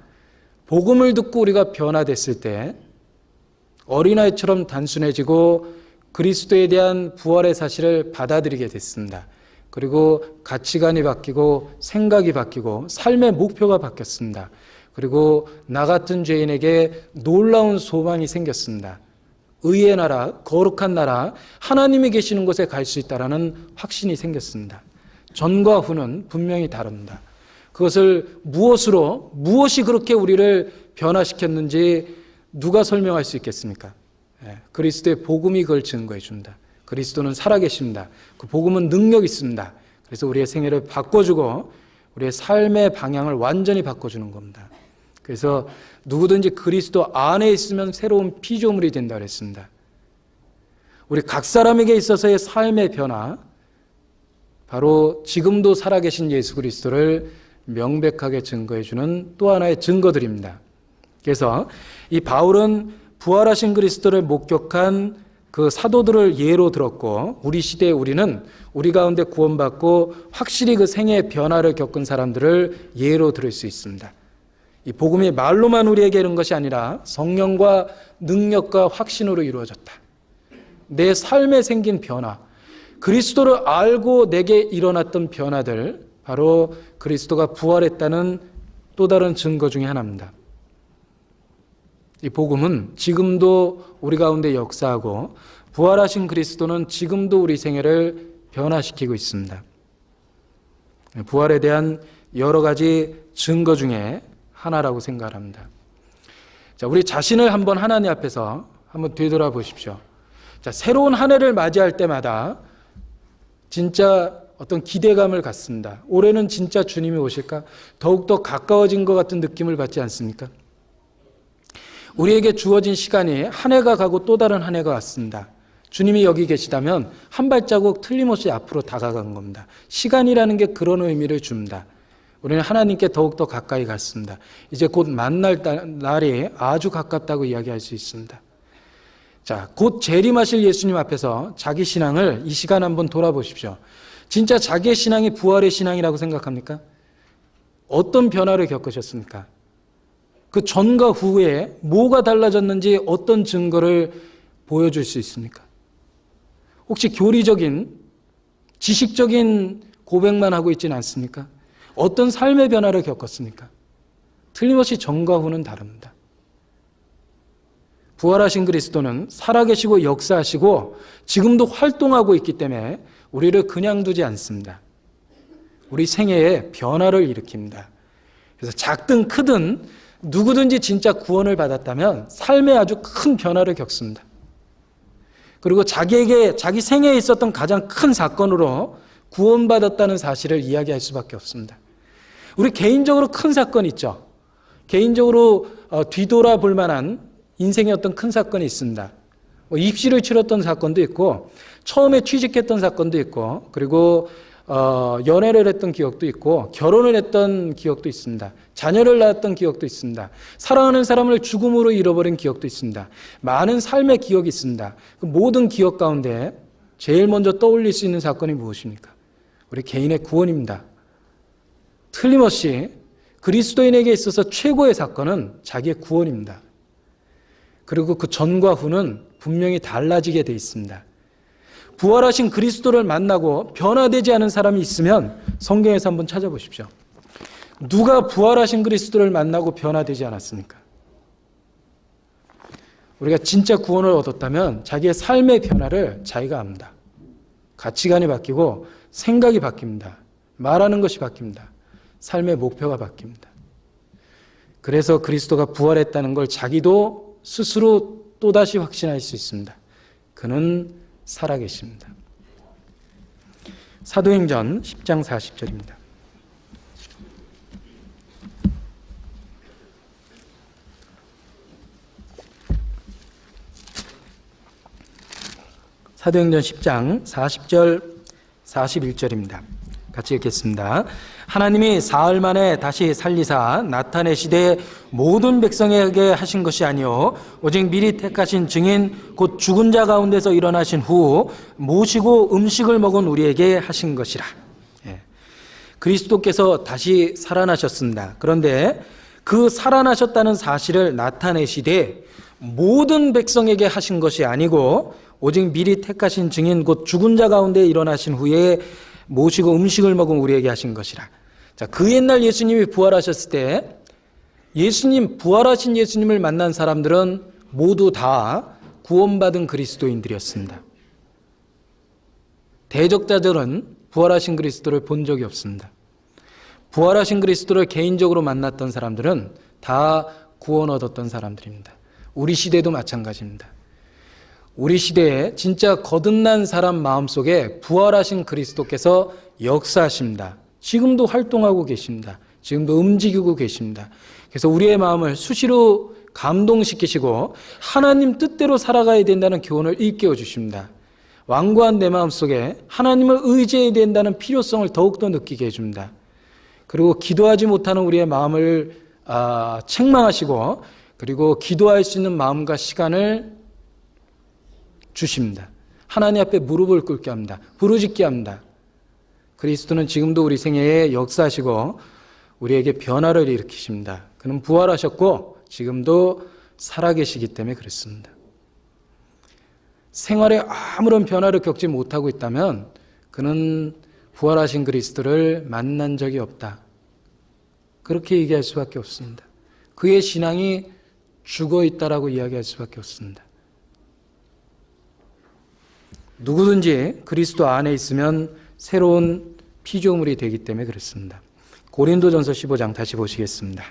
복음을 듣고 우리가 변화됐을 때 어린아이처럼 단순해지고 그리스도에 대한 부활의 사실을 받아들이게 됐습니다. 그리고 가치관이 바뀌고 생각이 바뀌고 삶의 목표가 바뀌었습니다. 그리고 나 같은 죄인에게 놀라운 소망이 생겼습니다. 의의 나라, 거룩한 나라, 하나님이 계시는 곳에 갈 수 있다는 확신이 생겼습니다. 전과 후는 분명히 다릅니다. 그것을 무엇이 그렇게 우리를 변화시켰는지 누가 설명할 수 있겠습니까? 그리스도의 복음이 그걸 증거해 줍니다. 그리스도는 살아계십니다. 그 복음은 능력이 있습니다. 그래서 우리의 생애를 바꿔주고 우리의 삶의 방향을 완전히 바꿔주는 겁니다. 그래서 누구든지 그리스도 안에 있으면 새로운 피조물이 된다 그랬습니다. 우리 각 사람에게 있어서의 삶의 변화, 바로 지금도 살아계신 예수 그리스도를 명백하게 증거해 주는 또 하나의 증거들입니다. 그래서 이 바울은 부활하신 그리스도를 목격한 그 사도들을 예로 들었고, 우리 시대에 우리는 우리 가운데 구원받고 확실히 그 생애의 변화를 겪은 사람들을 예로 들을 수 있습니다. 이 복음이 말로만 우리에게 이른 것이 아니라 성령과 능력과 확신으로 이루어졌다. 내 삶에 생긴 변화, 그리스도를 알고 내게 일어났던 변화들, 바로 그리스도가 부활했다는 또 다른 증거 중에 하나입니다. 이 복음은 지금도 우리 가운데 역사하고 부활하신 그리스도는 지금도 우리 생애를 변화시키고 있습니다. 부활에 대한 여러 가지 증거 중에 하나라고 생각합니다. 자, 우리 자신을 한번 하나님 앞에서 한번 되돌아보십시오. 자, 새로운 한 해를 맞이할 때마다 진짜 어떤 기대감을 갖습니다. 올해는 진짜 주님이 오실까? 더욱더 가까워진 것 같은 느낌을 받지 않습니까? 우리에게 주어진 시간이 한 해가 가고 또 다른 한 해가 왔습니다. 주님이 여기 계시다면 한 발자국 틀림없이 앞으로 다가간 겁니다. 시간이라는 게 그런 의미를 줍니다. 우리는 하나님께 더욱더 가까이 갔습니다. 이제 곧 만날 날이 아주 가깝다고 이야기할 수 있습니다. 자, 곧 재림하실 예수님 앞에서 자기 신앙을 이 시간 한번 돌아보십시오. 진짜 자기의 신앙이 부활의 신앙이라고 생각합니까? 어떤 변화를 겪으셨습니까? 그 전과 후에 뭐가 달라졌는지 어떤 증거를 보여줄 수 있습니까? 혹시 교리적인, 지식적인 고백만 하고 있지는 않습니까? 어떤 삶의 변화를 겪었습니까? 틀림없이 전과 후는 다릅니다. 부활하신 그리스도는 살아계시고 역사하시고 지금도 활동하고 있기 때문에 우리를 그냥 두지 않습니다. 우리 생애에 변화를 일으킵니다. 그래서 작든 크든 누구든지 진짜 구원을 받았다면 삶에 아주 큰 변화를 겪습니다. 그리고 자기에게 자기 생애에 있었던 가장 큰 사건으로 구원받았다는 사실을 이야기할 수밖에 없습니다. 우리 개인적으로 큰 사건이 있죠. 개인적으로 뒤돌아볼 만한 인생의 어떤 큰 사건이 있습니다. 입시를 치렀던 사건도 있고 처음에 취직했던 사건도 있고 그리고 연애를 했던 기억도 있고 결혼을 했던 기억도 있습니다. 자녀를 낳았던 기억도 있습니다. 사랑하는 사람을 죽음으로 잃어버린 기억도 있습니다. 많은 삶의 기억이 있습니다. 그 모든 기억 가운데 제일 먼저 떠올릴 수 있는 사건이 무엇입니까? 우리 개인의 구원입니다. 틀림없이 그리스도인에게 있어서 최고의 사건은 자기의 구원입니다. 그리고 그 전과 후는 분명히 달라지게 돼 있습니다. 부활하신 그리스도를 만나고 변화되지 않은 사람이 있으면 성경에서 한번 찾아보십시오. 누가 부활하신 그리스도를 만나고 변화되지 않았습니까? 우리가 진짜 구원을 얻었다면 자기의 삶의 변화를 자기가 압니다. 가치관이 바뀌고 생각이 바뀝니다. 말하는 것이 바뀝니다. 삶의 목표가 바뀝니다. 그래서 그리스도가 부활했다는 걸 자기도 스스로 또다시 확신할 수 있습니다. 그는 살아계십니다. 사도행전 10장 40절입니다. 사도행전 10장 40절 41절입니다. 같이 읽겠습니다. 하나님이 사흘 만에 다시 살리사 나타내시되 모든 백성에게 하신 것이 아니요 오직 미리 택하신 증인 곧 죽은 자 가운데서 일어나신 후 모시고 음식을 먹은 우리에게 하신 것이라. 그리스도께서 다시 살아나셨습니다. 그런데 그 살아나셨다는 사실을 나타내시되 모든 백성에게 하신 것이 아니고 오직 미리 택하신 증인 곧 죽은 자 가운데 일어나신 후에 모시고 음식을 먹은 우리에게 하신 것이라. 자, 그 옛날 예수님이 부활하셨을 때 부활하신 예수님을 만난 사람들은 모두 다 구원받은 그리스도인들이었습니다. 대적자들은 부활하신 그리스도를 본 적이 없습니다. 부활하신 그리스도를 개인적으로 만났던 사람들은 다 구원 얻었던 사람들입니다. 우리 시대도 마찬가지입니다. 우리 시대에 진짜 거듭난 사람 마음속에 부활하신 그리스도께서 역사하십니다. 지금도 활동하고 계십니다. 지금도 움직이고 계십니다. 그래서 우리의 마음을 수시로 감동시키시고 하나님 뜻대로 살아가야 된다는 교훈을 일깨워 주십니다. 완고한 내 마음속에 하나님을 의지해야 된다는 필요성을 더욱더 느끼게 해줍니다. 그리고 기도하지 못하는 우리의 마음을 책망하시고 그리고 기도할 수 있는 마음과 시간을 주십니다. 하나님 앞에 무릎을 꿇게 합니다. 부르짖게 합니다. 그리스도는 지금도 우리 생애에 역사하시고 우리에게 변화를 일으키십니다. 그는 부활하셨고 지금도 살아계시기 때문에 그렇습니다. 생활에 아무런 변화를 겪지 못하고 있다면 그는 부활하신 그리스도를 만난 적이 없다. 그렇게 얘기할 수밖에 없습니다. 그의 신앙이 죽어 있다라고 이야기할 수밖에 없습니다. 누구든지 그리스도 안에 있으면 새로운 피조물이 되기 때문에 그렇습니다. 고린도전서 15장 다시 보시겠습니다.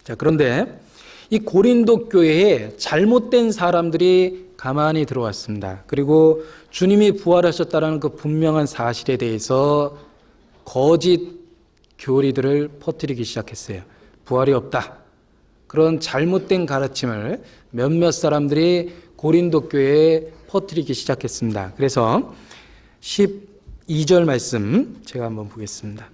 자, 그런데 이 고린도 교회에 잘못된 사람들이 가만히 들어왔습니다. 그리고 주님이 부활하셨다는 그 분명한 사실에 대해서 거짓 교리들을 퍼뜨리기 시작했어요. 부활이 없다. 그런 잘못된 가르침을 몇몇 사람들이 고린도 교회에 퍼뜨리기 시작했습니다. 그래서 12절 말씀 제가 한번 보겠습니다.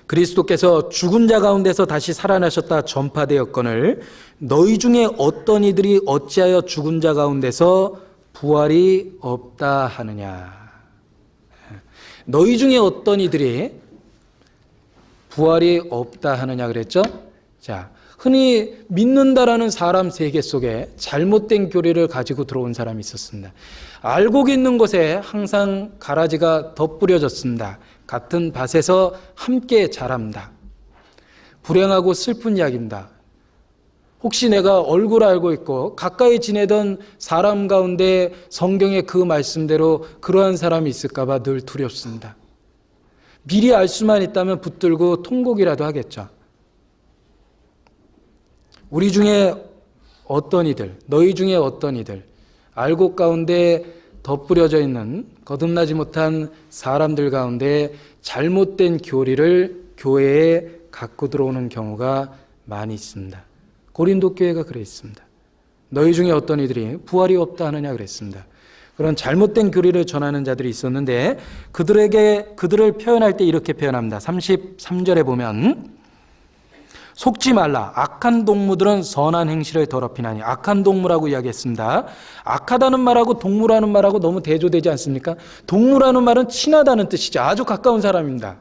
그리스도께서 죽은 자 가운데서 다시 살아나셨다 전파되었거늘 너희 중에 어떤 이들이 어찌하여 죽은 자 가운데서 부활이 없다 하느냐. 너희 중에 어떤 이들이 부활이 없다 하느냐 그랬죠? 자, 흔히 믿는다라는 사람 세계 속에 잘못된 교리를 가지고 들어온 사람이 있었습니다. 알고 있는 곳에 항상 가라지가 덧뿌려졌습니다. 같은 밭에서 함께 자랍니다. 불행하고 슬픈 이야기입니다. 혹시 내가 얼굴 알고 있고 가까이 지내던 사람 가운데 성경의 그 말씀대로 그러한 사람이 있을까 봐 늘 두렵습니다. 미리 알 수만 있다면 붙들고 통곡이라도 하겠죠. 우리 중에 어떤 이들, 너희 중에 어떤 이들, 알곡 가운데 덧뿌려져 있는 거듭나지 못한 사람들 가운데 잘못된 교리를 교회에 갖고 들어오는 경우가 많이 있습니다. 고린도 교회가 그랬습니다. 너희 중에 어떤 이들이 부활이 없다 하느냐 그랬습니다. 그런 잘못된 교리를 전하는 자들이 있었는데 그들을 표현할 때 이렇게 표현합니다. 33절에 보면 속지 말라. 악한 동무들은 선한 행실을 더럽히나니. 악한 동무라고 이야기했습니다. 악하다는 말하고 동무라는 말하고 너무 대조되지 않습니까? 동무라는 말은 친하다는 뜻이죠. 아주 가까운 사람입니다.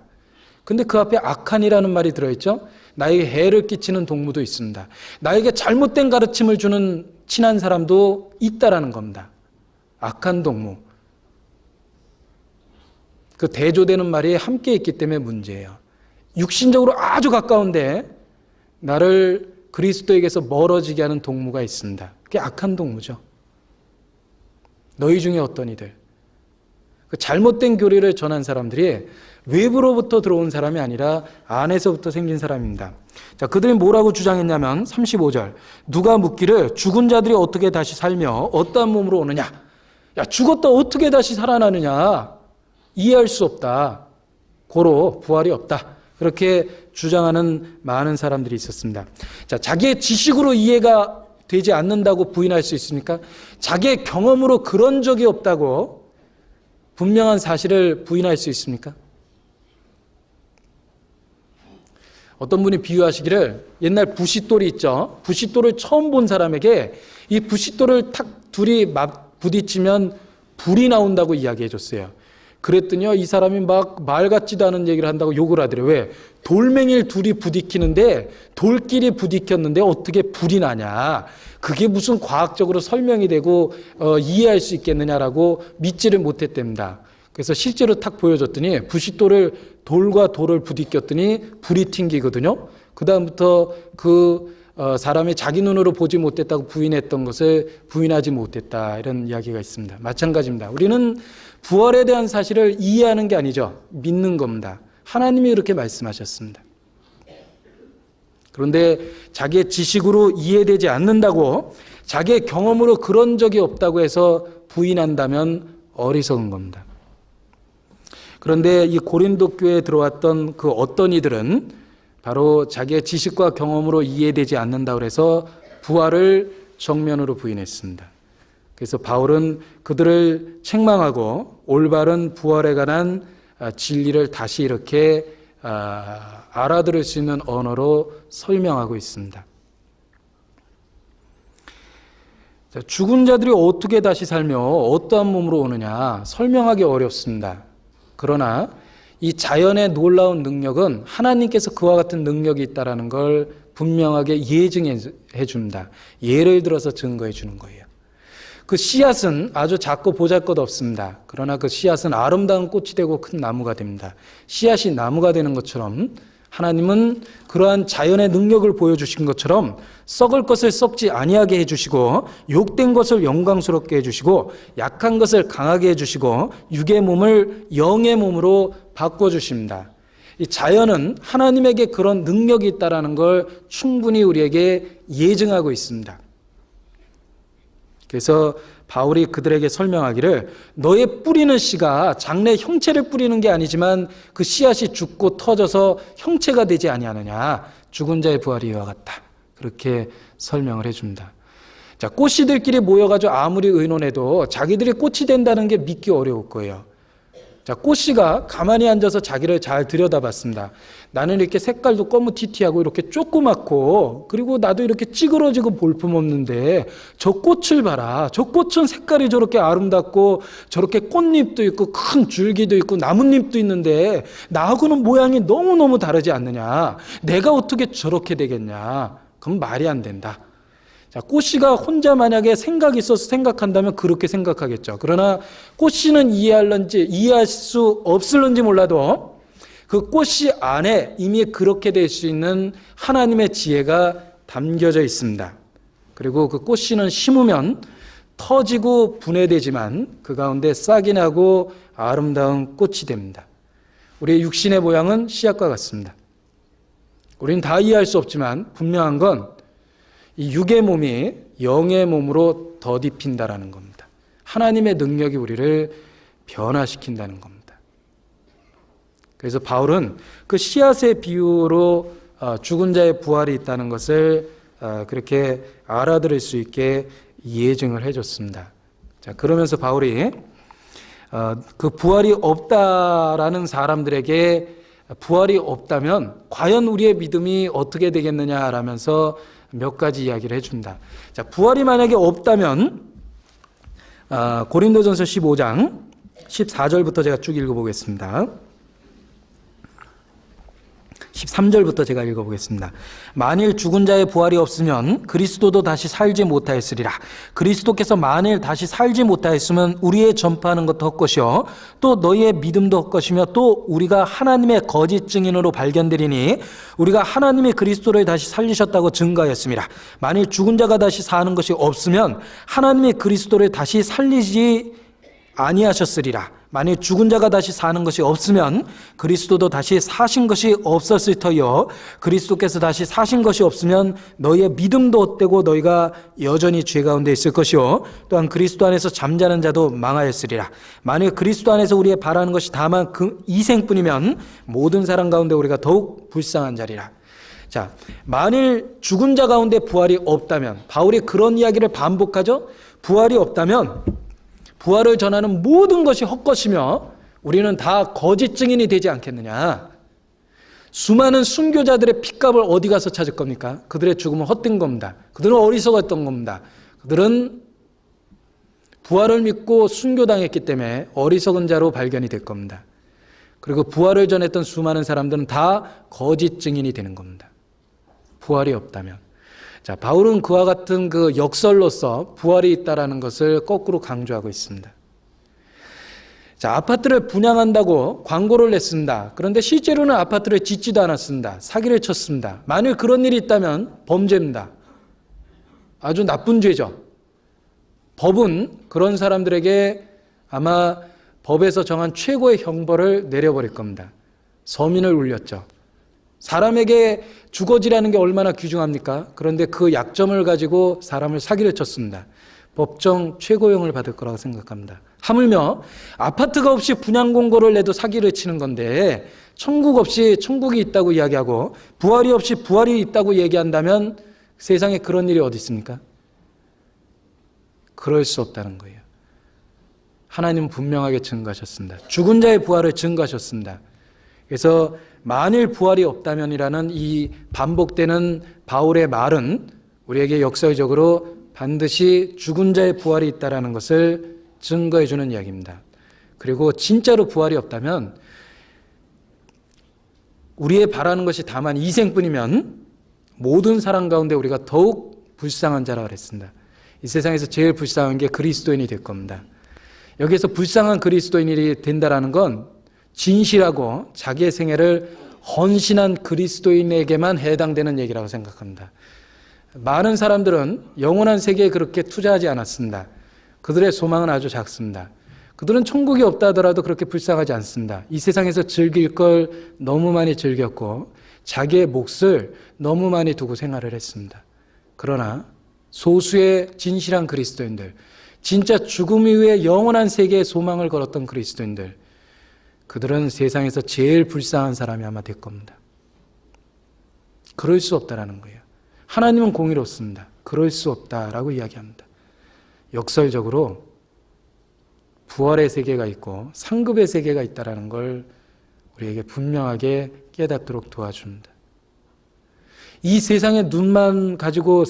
근데 그 앞에 악한이라는 말이 들어있죠. 나에게 해를 끼치는 동무도 있습니다. 나에게 잘못된 가르침을 주는 친한 사람도 있다라는 겁니다. 악한 동무. 그 대조되는 말이 함께 있기 때문에 문제예요. 육신적으로 아주 가까운데 나를 그리스도에게서 멀어지게 하는 동무가 있습니다. 그게 악한 동무죠. 너희 중에 어떤 이들. 그 잘못된 교리를 전한 사람들이 외부로부터 들어온 사람이 아니라 안에서부터 생긴 사람입니다. 자, 그들이 뭐라고 주장했냐면 35절. 누가 묻기를 죽은 자들이 어떻게 다시 살며 어떠한 몸으로 오느냐. 야, 죽었다 어떻게 다시 살아나느냐. 이해할 수 없다. 고로 부활이 없다. 그렇게 주장하는 많은 사람들이 있었습니다. 자, 자기의 지식으로 이해가 되지 않는다고 부인할 수 있습니까? 자기의 경험으로 그런 적이 없다고 분명한 사실을 부인할 수 있습니까? 어떤 분이 비유하시기를 옛날 부싯돌이 있죠. 부싯돌을 처음 본 사람에게 이 부싯돌을 탁 둘이 부딪히면 불이 나온다고 이야기해 줬어요. 그랬더니요, 이 사람이 막 말 같지도 않은 얘기를 한다고 욕을 하더래요. 왜? 돌멩이를 둘이 부딪히는데 돌끼리 부딪혔는데 어떻게 불이 나냐. 그게 무슨 과학적으로 설명이 되고 이해할 수 있겠느냐라고 믿지를 못했답니다. 그래서 실제로 탁 보여줬더니 부싯돌을 돌과 돌을 부딪혔더니 불이 튕기거든요. 그 다음부터 사람이 자기 눈으로 보지 못했다고 부인했던 것을 부인하지 못했다. 이런 이야기가 있습니다. 마찬가지입니다. 우리는 부활에 대한 사실을 이해하는 게 아니죠. 믿는 겁니다. 하나님이 그렇게 말씀하셨습니다. 그런데 자기의 지식으로 이해되지 않는다고 자기의 경험으로 그런 적이 없다고 해서 부인한다면 어리석은 겁니다. 그런데 이 고린도 교회에 들어왔던 그 어떤 이들은 바로 자기의 지식과 경험으로 이해되지 않는다고 해서 부활을 정면으로 부인했습니다. 그래서 바울은 그들을 책망하고 올바른 부활에 관한 진리를 다시 이렇게 알아들을 수 있는 언어로 설명하고 있습니다. 죽은 자들이 어떻게 다시 살며 어떠한 몸으로 오느냐 설명하기 어렵습니다. 그러나 이 자연의 놀라운 능력은 하나님께서 그와 같은 능력이 있다는 걸 분명하게 예증해 줍니다. 예를 들어서 증거해 주는 거예요. 그 씨앗은 아주 작고 보잘것없습니다. 그러나 그 씨앗은 아름다운 꽃이 되고 큰 나무가 됩니다. 씨앗이 나무가 되는 것처럼 하나님은 그러한 자연의 능력을 보여주신 것처럼 썩을 것을 썩지 아니하게 해주시고 욕된 것을 영광스럽게 해주시고 약한 것을 강하게 해주시고 육의 몸을 영의 몸으로 바꿔주십니다. 이 자연은 하나님에게 그런 능력이 있다는 걸 충분히 우리에게 예증하고 있습니다. 그래서 바울이 그들에게 설명하기를 너의 뿌리는 씨가 장래 형체를 뿌리는 게 아니지만 그 씨앗이 죽고 터져서 형체가 되지 아니하느냐. 죽은 자의 부활이 이와 같다. 그렇게 설명을 해줍니다. 자, 꽃씨들끼리 모여가지고 아무리 의논해도 자기들이 꽃이 된다는 게 믿기 어려울 거예요. 자, 꽃씨가 가만히 앉아서 자기를 잘 들여다봤습니다. 나는 이렇게 색깔도 거무튀튀하고 이렇게 조그맣고 그리고 나도 이렇게 찌그러지고 볼품없는데 저 꽃을 봐라. 저 꽃은 색깔이 저렇게 아름답고 저렇게 꽃잎도 있고 큰 줄기도 있고 나뭇잎도 있는데 나하고는 모양이 너무너무 다르지 않느냐. 내가 어떻게 저렇게 되겠냐. 그럼 말이 안 된다. 자, 꽃씨가 혼자 만약에 생각이 있어서 생각한다면 그렇게 생각하겠죠. 그러나 꽃씨는 이해할 수 없을는지 몰라도 그 꽃씨 안에 이미 그렇게 될 수 있는 하나님의 지혜가 담겨져 있습니다. 그리고 그 꽃씨는 심으면 터지고 분해되지만 그 가운데 싹이 나고 아름다운 꽃이 됩니다. 우리의 육신의 모양은 씨앗과 같습니다. 우리는 다 이해할 수 없지만 분명한 건 이 육의 몸이 영의 몸으로 덧입힌다라는 겁니다. 하나님의 능력이 우리를 변화시킨다는 겁니다. 그래서 바울은 그 씨앗의 비유로 죽은 자의 부활이 있다는 것을 그렇게 알아들을 수 있게 예증을 해줬습니다. 자, 그러면서 바울이 그 부활이 없다라는 사람들에게 부활이 없다면 과연 우리의 믿음이 어떻게 되겠느냐라면서 몇 가지 이야기를 해줍니다. 자, 부활이 만약에 없다면 고린도전서 15장 14절부터 제가 쭉 읽어보겠습니다. 13절부터 제가 읽어보겠습니다. 만일 죽은 자의 부활이 없으면 그리스도도 다시 살지 못하였으리라. 그리스도께서 만일 다시 살지 못하였으면 우리의 전파하는 것도 헛것이요 또 너희의 믿음도 헛것이며 또 우리가 하나님의 거짓 증인으로 발견되리니 우리가 하나님이 그리스도를 다시 살리셨다고 증거하였습니다. 만일 죽은 자가 다시 사는 것이 없으면 하나님이 그리스도를 다시 살리지 아니하셨으리라. 만일 죽은 자가 다시 사는 것이 없으면 그리스도도 다시 사신 것이 없었을 터이요 그리스도께서 다시 사신 것이 없으면 너희의 믿음도 헛되고 너희가 여전히 죄 가운데 있을 것이요 또한 그리스도 안에서 잠자는 자도 망하였으리라. 만일 그리스도 안에서 우리의 바라는 것이 다만 그 이생뿐이면 모든 사람 가운데 우리가 더욱 불쌍한 자리라. 자, 만일 죽은 자 가운데 부활이 없다면 바울이 그런 이야기를 반복하죠. 부활이 없다면 부활을 전하는 모든 것이 헛것이며 우리는 다 거짓 증인이 되지 않겠느냐. 수많은 순교자들의 핏값을 어디 가서 찾을 겁니까? 그들의 죽음은 헛된 겁니다. 그들은 어리석었던 겁니다. 그들은 부활을 믿고 순교당했기 때문에 어리석은 자로 발견이 될 겁니다. 그리고 부활을 전했던 수많은 사람들은 다 거짓 증인이 되는 겁니다. 부활이 없다면. 자, 바울은 그와 같은 그 역설로서 부활이 있다라는 것을 거꾸로 강조하고 있습니다. 자, 아파트를 분양한다고 광고를 냈습니다. 그런데 실제로는 아파트를 짓지도 않았습니다. 사기를 쳤습니다. 만일 그런 일이 있다면 범죄입니다. 아주 나쁜 죄죠. 법은 그런 사람들에게 아마 법에서 정한 최고의 형벌을 내려버릴 겁니다. 서민을 울렸죠. 사람에게 주거지라는 게 얼마나 귀중합니까? 그런데 그 약점을 가지고 사람을 사기를 쳤습니다. 법정 최고형을 받을 거라고 생각합니다. 하물며 아파트가 없이 분양 공고를 내도 사기를 치는 건데 천국 없이 천국이 있다고 이야기하고 부활이 없이 부활이 있다고 얘기한다면 세상에 그런 일이 어디 있습니까? 그럴 수 없다는 거예요. 하나님은 분명하게 증거하셨습니다. 죽은 자의 부활을 증거하셨습니다. 그래서 만일 부활이 없다면이라는 이 반복되는 바울의 말은 우리에게 역설적으로 반드시 죽은 자의 부활이 있다는 것을 증거해 주는 이야기입니다. 그리고 진짜로 부활이 없다면 우리의 바라는 것이 다만 이생뿐이면 모든 사람 가운데 우리가 더욱 불쌍한 자라 그랬습니다. 이 세상에서 제일 불쌍한 게 그리스도인이 될 겁니다. 여기에서 불쌍한 그리스도인이 된다라는 건 진실하고 자기의 생애를 헌신한 그리스도인에게만 해당되는 얘기라고 생각합니다. 많은 사람들은 영원한 세계에 그렇게 투자하지 않았습니다. 그들의 소망은 아주 작습니다. 그들은 천국이 없다 하더라도 그렇게 불쌍하지 않습니다. 이 세상에서 즐길 걸 너무 많이 즐겼고 자기의 몫을 너무 많이 두고 생활을 했습니다. 그러나 소수의 진실한 그리스도인들, 진짜 죽음 이후에 영원한 세계에 소망을 걸었던 그리스도인들, 그들은 세상에서 제일 불쌍한 사람이 아마 될 겁니다. 그럴 수 없다라는 거예요. 하나님은 공의롭습니다. 그럴 수 없다라고 이야기합니다. 역설적으로 부활의 세계가 있고 상급의 세계가 있다라는 걸 우리에게 분명하게 깨닫도록 도와줍니다. 이 세상의 눈만 가지고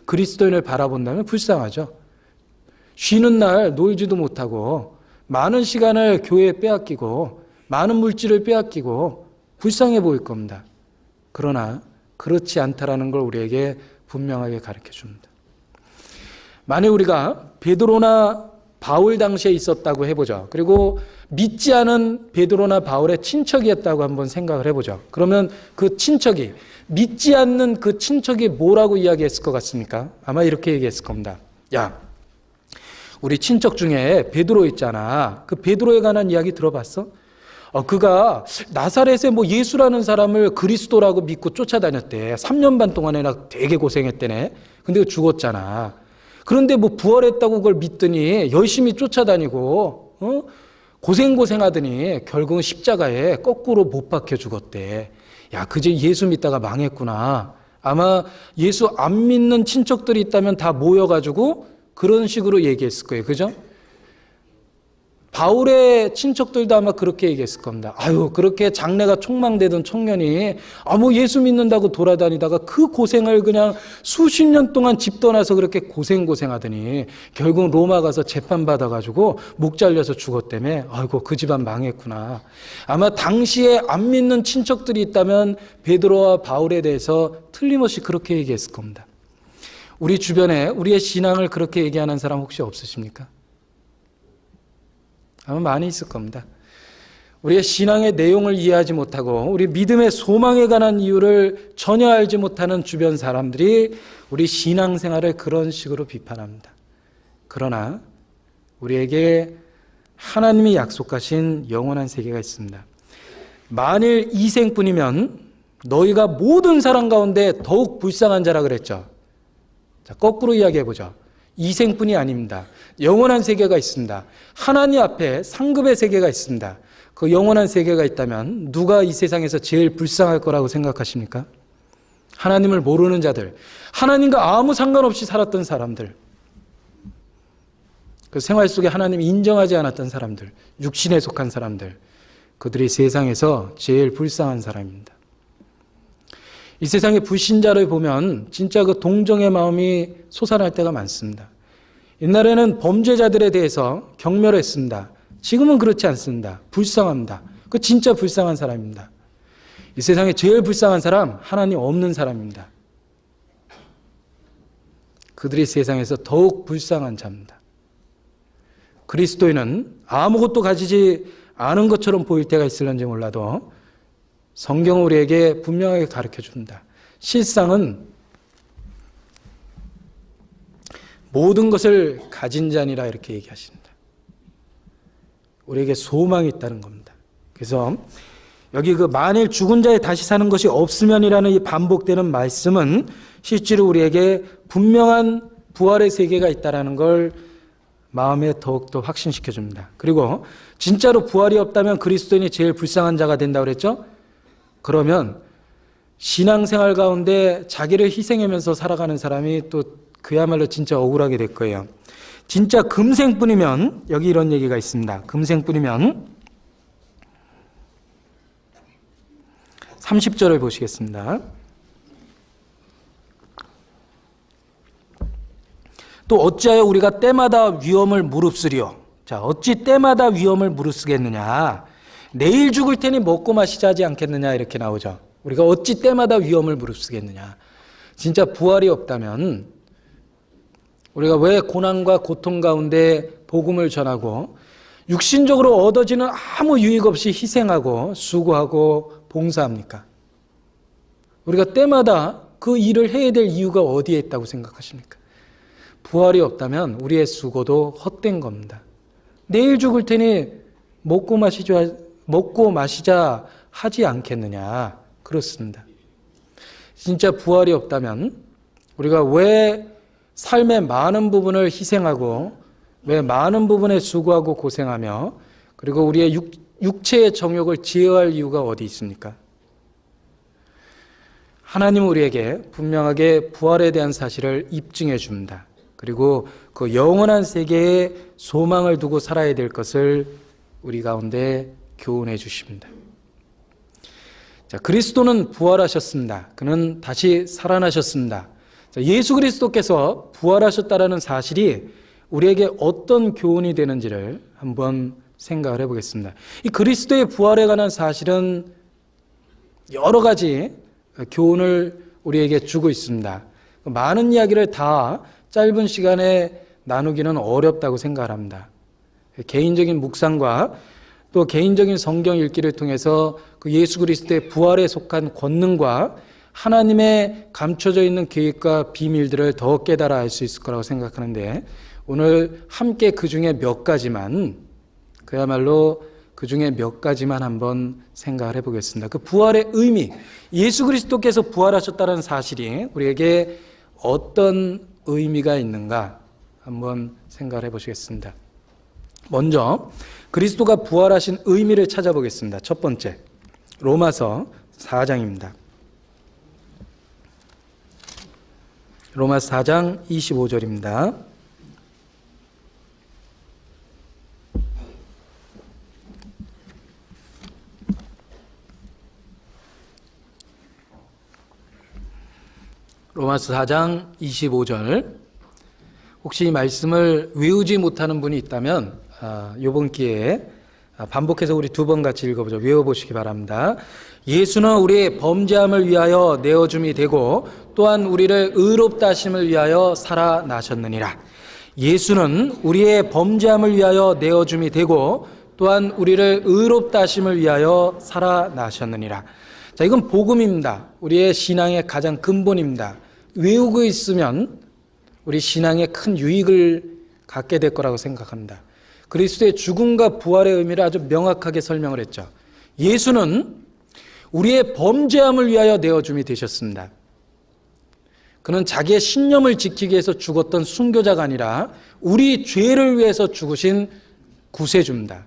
그리스도인을 바라본다면 불쌍하죠. 쉬는 날 놀지도 못하고 많은 시간을 교회에 빼앗기고 많은 물질을 빼앗기고 불쌍해 보일 겁니다. 그러나 그렇지 않다라는 걸 우리에게 분명하게 가르쳐 줍니다. 만약 우리가 베드로나 바울 당시에 있었다고 해보죠. 그리고 믿지 않은 베드로나 바울의 친척이었다고 한번 생각을 해보죠. 그러면 그 친척이, 믿지 않는 그 친척이 뭐라고 이야기했을 것 같습니까? 아마 이렇게 얘기했을 겁니다. 야, 우리 친척 중에 베드로 있잖아. 그 베드로에 관한 이야기 들어봤어? 그가 나사렛에 예수라는 사람을 그리스도라고 믿고 쫓아다녔대. 3년 반 동안에나 되게 고생했대네. 근데 죽었잖아. 그런데 부활했다고 그걸 믿더니 열심히 쫓아다니고 고생하더니 결국은 십자가에 거꾸로 못 박혀 죽었대. 야, 그제 예수 믿다가 망했구나. 아마 예수 안 믿는 친척들이 있다면 다 모여가지고 그런 식으로 얘기했을 거예요. 그죠? 바울의 친척들도 아마 그렇게 얘기했을 겁니다. 아유, 그렇게 장래가 촉망되던 청년이 예수 믿는다고 돌아다니다가 그 고생을 그냥 수십 년 동안 집 떠나서 그렇게 고생하더니 결국 로마 가서 재판받아가지고 목 잘려서 죽었다며. 아이고, 그 집안 망했구나. 아마 당시에 안 믿는 친척들이 있다면 베드로와 바울에 대해서 틀림없이 그렇게 얘기했을 겁니다. 우리 주변에 우리의 신앙을 그렇게 얘기하는 사람 혹시 없으십니까? 아마 많이 있을 겁니다. 우리의 신앙의 내용을 이해하지 못하고 우리 믿음의 소망에 관한 이유를 전혀 알지 못하는 주변 사람들이 우리 신앙생활을 그런 식으로 비판합니다. 그러나 우리에게 하나님이 약속하신 영원한 세계가 있습니다. 만일 이 생뿐이면 너희가 모든 사람 가운데 더욱 불쌍한 자라 그랬죠. 자, 거꾸로 이야기해보죠. 이 생뿐이 아닙니다. 영원한 세계가 있습니다. 하나님 앞에 상급의 세계가 있습니다. 그 영원한 세계가 있다면 누가 이 세상에서 제일 불쌍할 거라고 생각하십니까? 하나님을 모르는 자들, 하나님과 아무 상관없이 살았던 사람들, 그 생활 속에 하나님이 인정하지 않았던 사람들, 육신에 속한 사람들, 그들이 세상에서 제일 불쌍한 사람입니다. 이 세상의 불신자를 보면 진짜 그 동정의 마음이 솟아날 때가 많습니다. 옛날에는 범죄자들에 대해서 경멸했습니다. 지금은 그렇지 않습니다. 불쌍합니다. 그 진짜 불쌍한 사람입니다. 이 세상에 제일 불쌍한 사람, 하나님 없는 사람입니다. 그들이 세상에서 더욱 불쌍한 자입니다. 그리스도인은 아무것도 가지지 않은 것처럼 보일 때가 있을런지 몰라도 성경은 우리에게 분명하게 가르쳐 줍니다. 실상은 모든 것을 가진 자니라 이렇게 얘기하십니다. 우리에게 소망이 있다는 겁니다. 그래서 여기 그 만일 죽은 자에 다시 사는 것이 없으면이라는 이 반복되는 말씀은 실제로 우리에게 분명한 부활의 세계가 있다는 걸 마음에 더욱더 확신시켜 줍니다. 그리고 진짜로 부활이 없다면 그리스도인이 제일 불쌍한 자가 된다고 그랬죠? 그러면 신앙생활 가운데 자기를 희생하면서 살아가는 사람이 또 그야말로 진짜 억울하게 될 거예요. 진짜 금생뿐이면, 여기 이런 얘기가 있습니다. 금생뿐이면 30절을 보시겠습니다. 또 어찌하여 우리가 때마다 위험을 무릅쓰리요. 자, 어찌 때마다 위험을 무릅쓰겠느냐. 내일 죽을 테니 먹고 마시자 하지 않겠느냐 이렇게 나오죠. 우리가 어찌 때마다 위험을 무릅쓰겠느냐. 진짜 부활이 없다면 우리가 왜 고난과 고통 가운데 복음을 전하고 육신적으로 얻어지는 아무 유익 없이 희생하고 수고하고 봉사합니까? 우리가 때마다 그 일을 해야 될 이유가 어디에 있다고 생각하십니까? 부활이 없다면 우리의 수고도 헛된 겁니다. 내일 죽을 테니 먹고 마시자 하지 않겠느냐. 그렇습니다. 진짜 부활이 없다면 우리가 왜 삶의 많은 부분을 희생하고 왜 많은 부분에 수고하고 고생하며 그리고 우리의 육체의 정욕을 제어할 이유가 어디 있습니까? 하나님은 우리에게 분명하게 부활에 대한 사실을 입증해 줍니다. 그리고 그 영원한 세계에 소망을 두고 살아야 될 것을 우리 가운데 교훈해 주십니다. 자, 그리스도는 부활하셨습니다. 그는 다시 살아나셨습니다. 자, 예수 그리스도께서 부활하셨다라는 사실이 우리에게 어떤 교훈이 되는지를 한번 생각을 해보겠습니다. 이 그리스도의 부활에 관한 사실은 여러 가지 교훈을 우리에게 주고 있습니다. 많은 이야기를 다 짧은 시간에 나누기는 어렵다고 생각을 합니다. 개인적인 묵상과 또 개인적인 성경 읽기를 통해서 그 예수 그리스도의 부활에 속한 권능과 하나님의 감춰져 있는 계획과 비밀들을 더 깨달아 알 수 있을 거라고 생각하는데 오늘 함께 그 중에 몇 가지만 그야말로 그 중에 몇 가지만 한번 생각을 해보겠습니다. 그 부활의 의미, 예수 그리스도께서 부활하셨다는 사실이 우리에게 어떤 의미가 있는가 한번 생각을 해보시겠습니다. 먼저 그리스도가 부활하신 의미를 찾아보겠습니다. 첫 번째, 로마서 4장입니다. 로마서 4장 25절입니다. 로마서 4장 25절. 혹시 이 말씀을 외우지 못하는 분이 있다면 이번 기회에 반복해서 우리 두 번 같이 읽어보죠. 외워보시기 바랍니다. 예수는 우리의 범죄함을 위하여 내어줌이 되고 또한 우리를 의롭다 하심을 위하여 살아나셨느니라. 예수는 우리의 범죄함을 위하여 내어줌이 되고 또한 우리를 의롭다 하심을 위하여 살아나셨느니라. 자, 이건 복음입니다. 우리의 신앙의 가장 근본입니다. 외우고 있으면 우리 신앙에 큰 유익을 갖게 될 거라고 생각합니다. 그리스도의 죽음과 부활의 의미를 아주 명확하게 설명을 했죠. 예수는 우리의 범죄함을 위하여 내어줌이 되셨습니다. 그는 자기의 신념을 지키기 위해서 죽었던 순교자가 아니라 우리 죄를 위해서 죽으신 구세주입니다.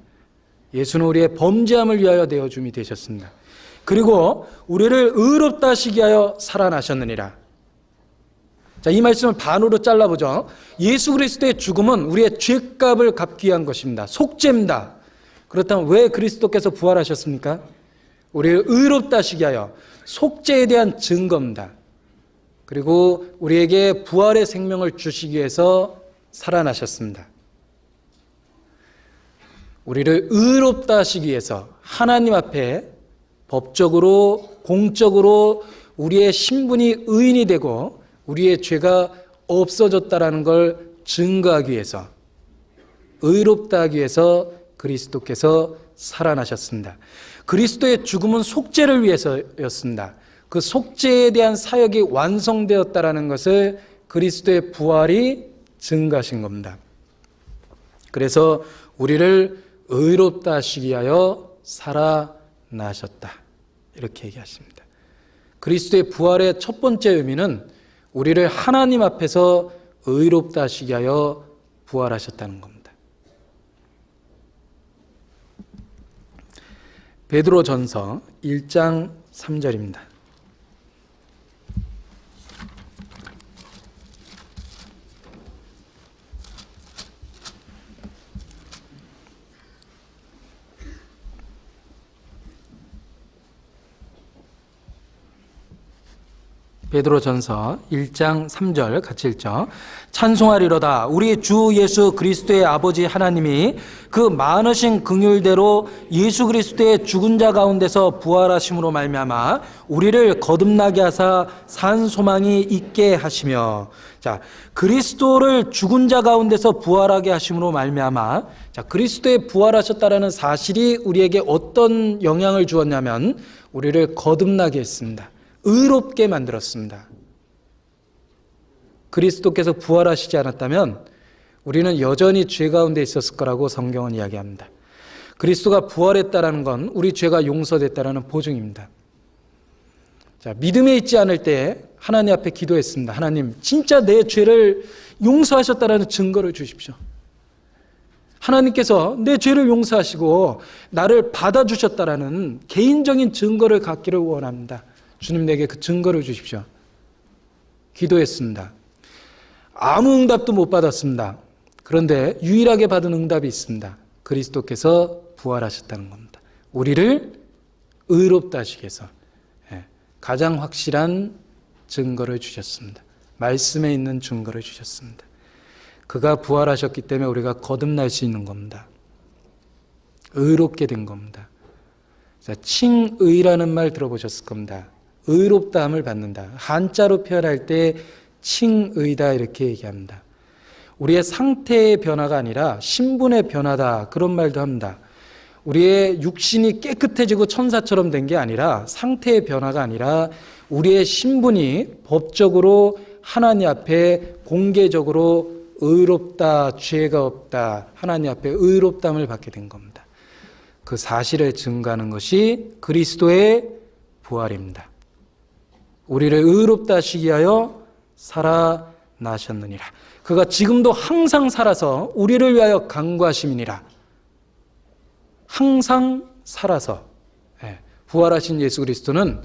예수는 우리의 범죄함을 위하여 내어줌이 되셨습니다. 그리고 우리를 의롭다 하시기 위하여 살아나셨느니라. 자, 이 말씀을 반으로 잘라보죠. 예수 그리스도의 죽음은 우리의 죄값을 갚기 위한 것입니다. 속죄입니다. 그렇다면 왜 그리스도께서 부활하셨습니까? 우리를 의롭다 하시기 위하여 속죄에 대한 증거입니다. 그리고 우리에게 부활의 생명을 주시기 위해서 살아나셨습니다. 우리를 의롭다 하시기 위해서 하나님 앞에 법적으로 공적으로 우리의 신분이 의인이 되고 우리의 죄가 없어졌다라는 걸 증거하기 위해서 의롭다 하기 위해서 그리스도께서 살아나셨습니다. 그리스도의 죽음은 속죄를 위해서였습니다. 그 속죄에 대한 사역이 완성되었다라는 것을 그리스도의 부활이 증거하신 겁니다. 그래서 우리를 의롭다 하시기 위하여 살아나셨다. 이렇게 얘기하십니다. 그리스도의 부활의 첫 번째 의미는 우리를 하나님 앞에서 의롭다 하시기 위하여 부활하셨다는 겁니다. 베드로전서 1장 3절입니다. 베드로전서 1장 3절 같이 읽죠. 찬송하리로다. 우리 주 예수 그리스도의 아버지 하나님이 그 많으신 긍휼대로 예수 그리스도의 죽은 자 가운데서 부활하심으로 말미암아 우리를 거듭나게 하사 산 소망이 있게 하시며, 자, 그리스도를 죽은 자 가운데서 부활하게 하심으로 말미암아, 자, 그리스도의 부활하셨다라는 사실이 우리에게 어떤 영향을 주었냐면 우리를 거듭나게 했습니다. 의롭게 만들었습니다. 그리스도께서 부활하시지 않았다면 우리는 여전히 죄 가운데 있었을 거라고 성경은 이야기합니다. 그리스도가 부활했다라는 건 우리 죄가 용서됐다라는 보증입니다. 자, 믿음에 있지 않을 때 하나님 앞에 기도했습니다. 하나님, 진짜 내 죄를 용서하셨다라는 증거를 주십시오. 하나님께서 내 죄를 용서하시고 나를 받아주셨다라는 개인적인 증거를 갖기를 원합니다. 주님, 내게 그 증거를 주십시오. 기도했습니다. 아무 응답도 못 받았습니다. 그런데 유일하게 받은 응답이 있습니다. 그리스도께서 부활하셨다는 겁니다. 우리를 의롭다 하시기 위해서 가장 확실한 증거를 주셨습니다. 말씀에 있는 증거를 주셨습니다. 그가 부활하셨기 때문에 우리가 거듭날 수 있는 겁니다. 의롭게 된 겁니다. 자, 칭의라는 말 들어보셨을 겁니다. 의롭다함을 받는다. 한자로 표현할 때 칭의다 이렇게 얘기합니다. 우리의 상태의 변화가 아니라 신분의 변화다, 그런 말도 합니다. 우리의 육신이 깨끗해지고 천사처럼 된 게 아니라, 상태의 변화가 아니라 우리의 신분이 법적으로 하나님 앞에 공개적으로 의롭다, 죄가 없다, 하나님 앞에 의롭다함을 받게 된 겁니다. 그 사실을 증거하는 것이 그리스도의 부활입니다. 우리를 의롭다 하시기 위하여 살아나셨느니라. 그가 지금도 항상 살아서 우리를 위하여 간구하심이니라. 항상 살아서, 부활하신 예수 그리스도는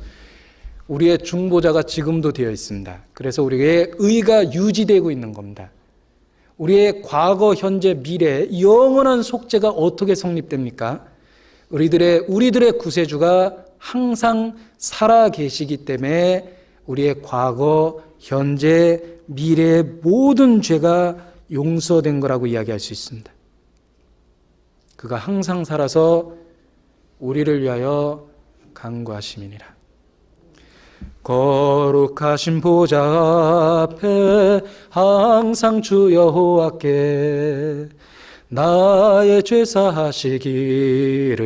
우리의 중보자가 지금도 되어 있습니다. 그래서 우리의 의가 유지되고 있는 겁니다. 우리의 과거, 현재, 미래, 영원한 속죄가 어떻게 성립됩니까? 우리들의 구세주가 항상 살아 계시기 때문에 우리의 과거, 현재, 미래의 모든 죄가 용서된 거라고 이야기할 수 있습니다. 그가 항상 살아서 우리를 위하여 간구하심이니라. 거룩하신 보좌 앞에 항상 주 여호와께 나의 죄 사하시기를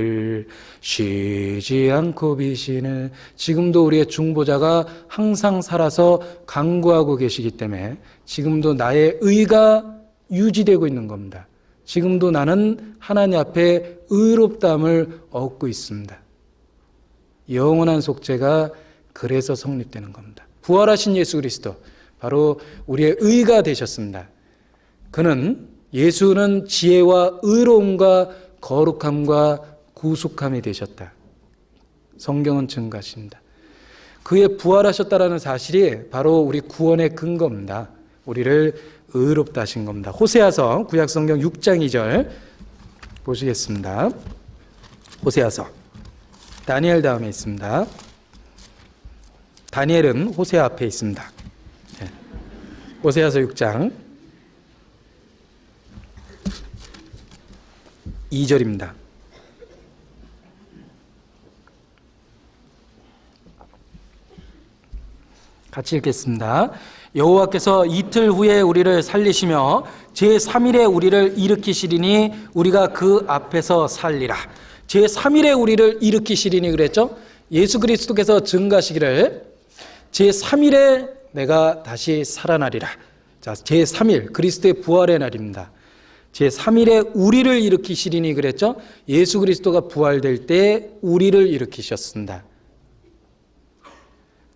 쉬지 않고 비시는, 지금도 우리의 중보자가 항상 살아서 간구하고 계시기 때문에 지금도 나의 의가 유지되고 있는 겁니다. 지금도 나는 하나님 앞에 의롭다함을 얻고 있습니다. 영원한 속죄가 그래서 성립되는 겁니다. 부활하신 예수 그리스도, 바로 우리의 의가 되셨습니다. 예수는 지혜와 의로움과 거룩함과 구속함이 되셨다. 성경은 증거하십니다. 그의 부활하셨다라는 사실이 바로 우리 구원의 근거입니다. 우리를 의롭다 하신 겁니다. 호세아서 구약성경 6장 2절 보시겠습니다. 호세아서, 다니엘 다음에 있습니다. 다니엘은 호세아 앞에 있습니다. 호세아서 6장 2절입니다. 같이 읽겠습니다. 여호와께서 이틀 후에 우리를 살리시며 제3일에 우리를 일으키시리니 우리가 그 앞에서 살리라. 제3일에 우리를 일으키시리니 그랬죠? 예수 그리스도께서 증가하시기를 제3일에 내가 다시 살아나리라. 자, 제3일 그리스도의 부활의 날입니다. 제3일에 우리를 일으키시리니 그랬죠? 예수 그리스도가 부활될 때 우리를 일으키셨습니다.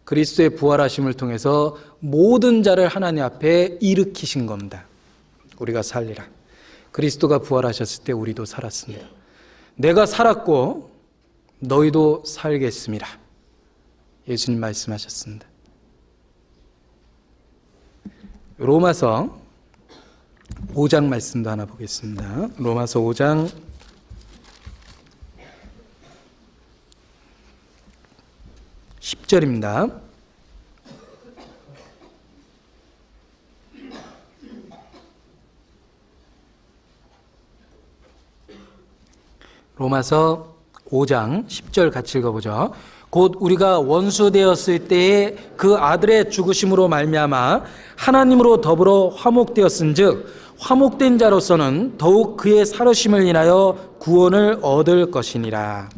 그리스도의 부활하심을 통해서 모든 자를 하나님 앞에 일으키신 겁니다. 우리가 살리라. 그리스도가 부활하셨을 때 우리도 살았습니다. 내가 살았고 너희도 살겠습니다. 예수님 말씀하셨습니다. 로마서 5장 말씀도 하나 보겠습니다. 로마서 5장 10절입니다. 로마서 5장 10절 같이 읽어보죠. 곧 우리가 원수 되었을 때에 그 아들의 죽으심으로 말미암아 하나님으로 더불어 화목되었은즉 화목된 자로서는 더욱 그의 살으심을 인하여 구원을 얻을 것이니라.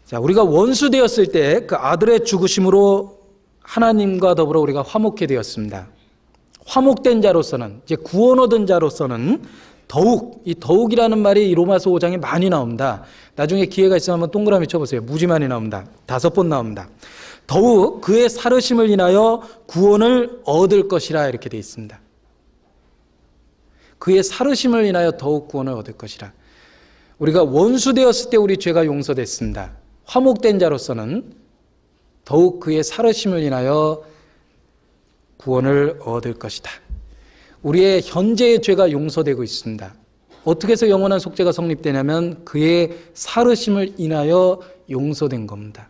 자, 우리가 원수 되었을 때 그 아들의 죽으심으로 하나님과 더불어 우리가 화목해 되었습니다. 화목된 자로서는, 이제 구원 얻은 자로서는 더욱, 이 더욱이라는 말이 이 로마서 5장에 많이 나옵니다. 나중에 기회가 있으면 한번 동그라미 쳐보세요. 무지 많이 나옵니다. 5번 나옵니다. 더욱 그의 살으심을 인하여 구원을 얻을 것이라 이렇게 되어 있습니다. 그의 살으심을 인하여 더욱 구원을 얻을 것이라. 우리가 원수 되었을 때 우리 죄가 용서됐습니다. 화목된 자로서는 더욱 그의 살으심을 인하여 구원을 얻을 것이다. 우리의 현재의 죄가 용서되고 있습니다. 어떻게 해서 영원한 속죄가 성립되냐면 그의 살으심을 인하여 용서된 겁니다.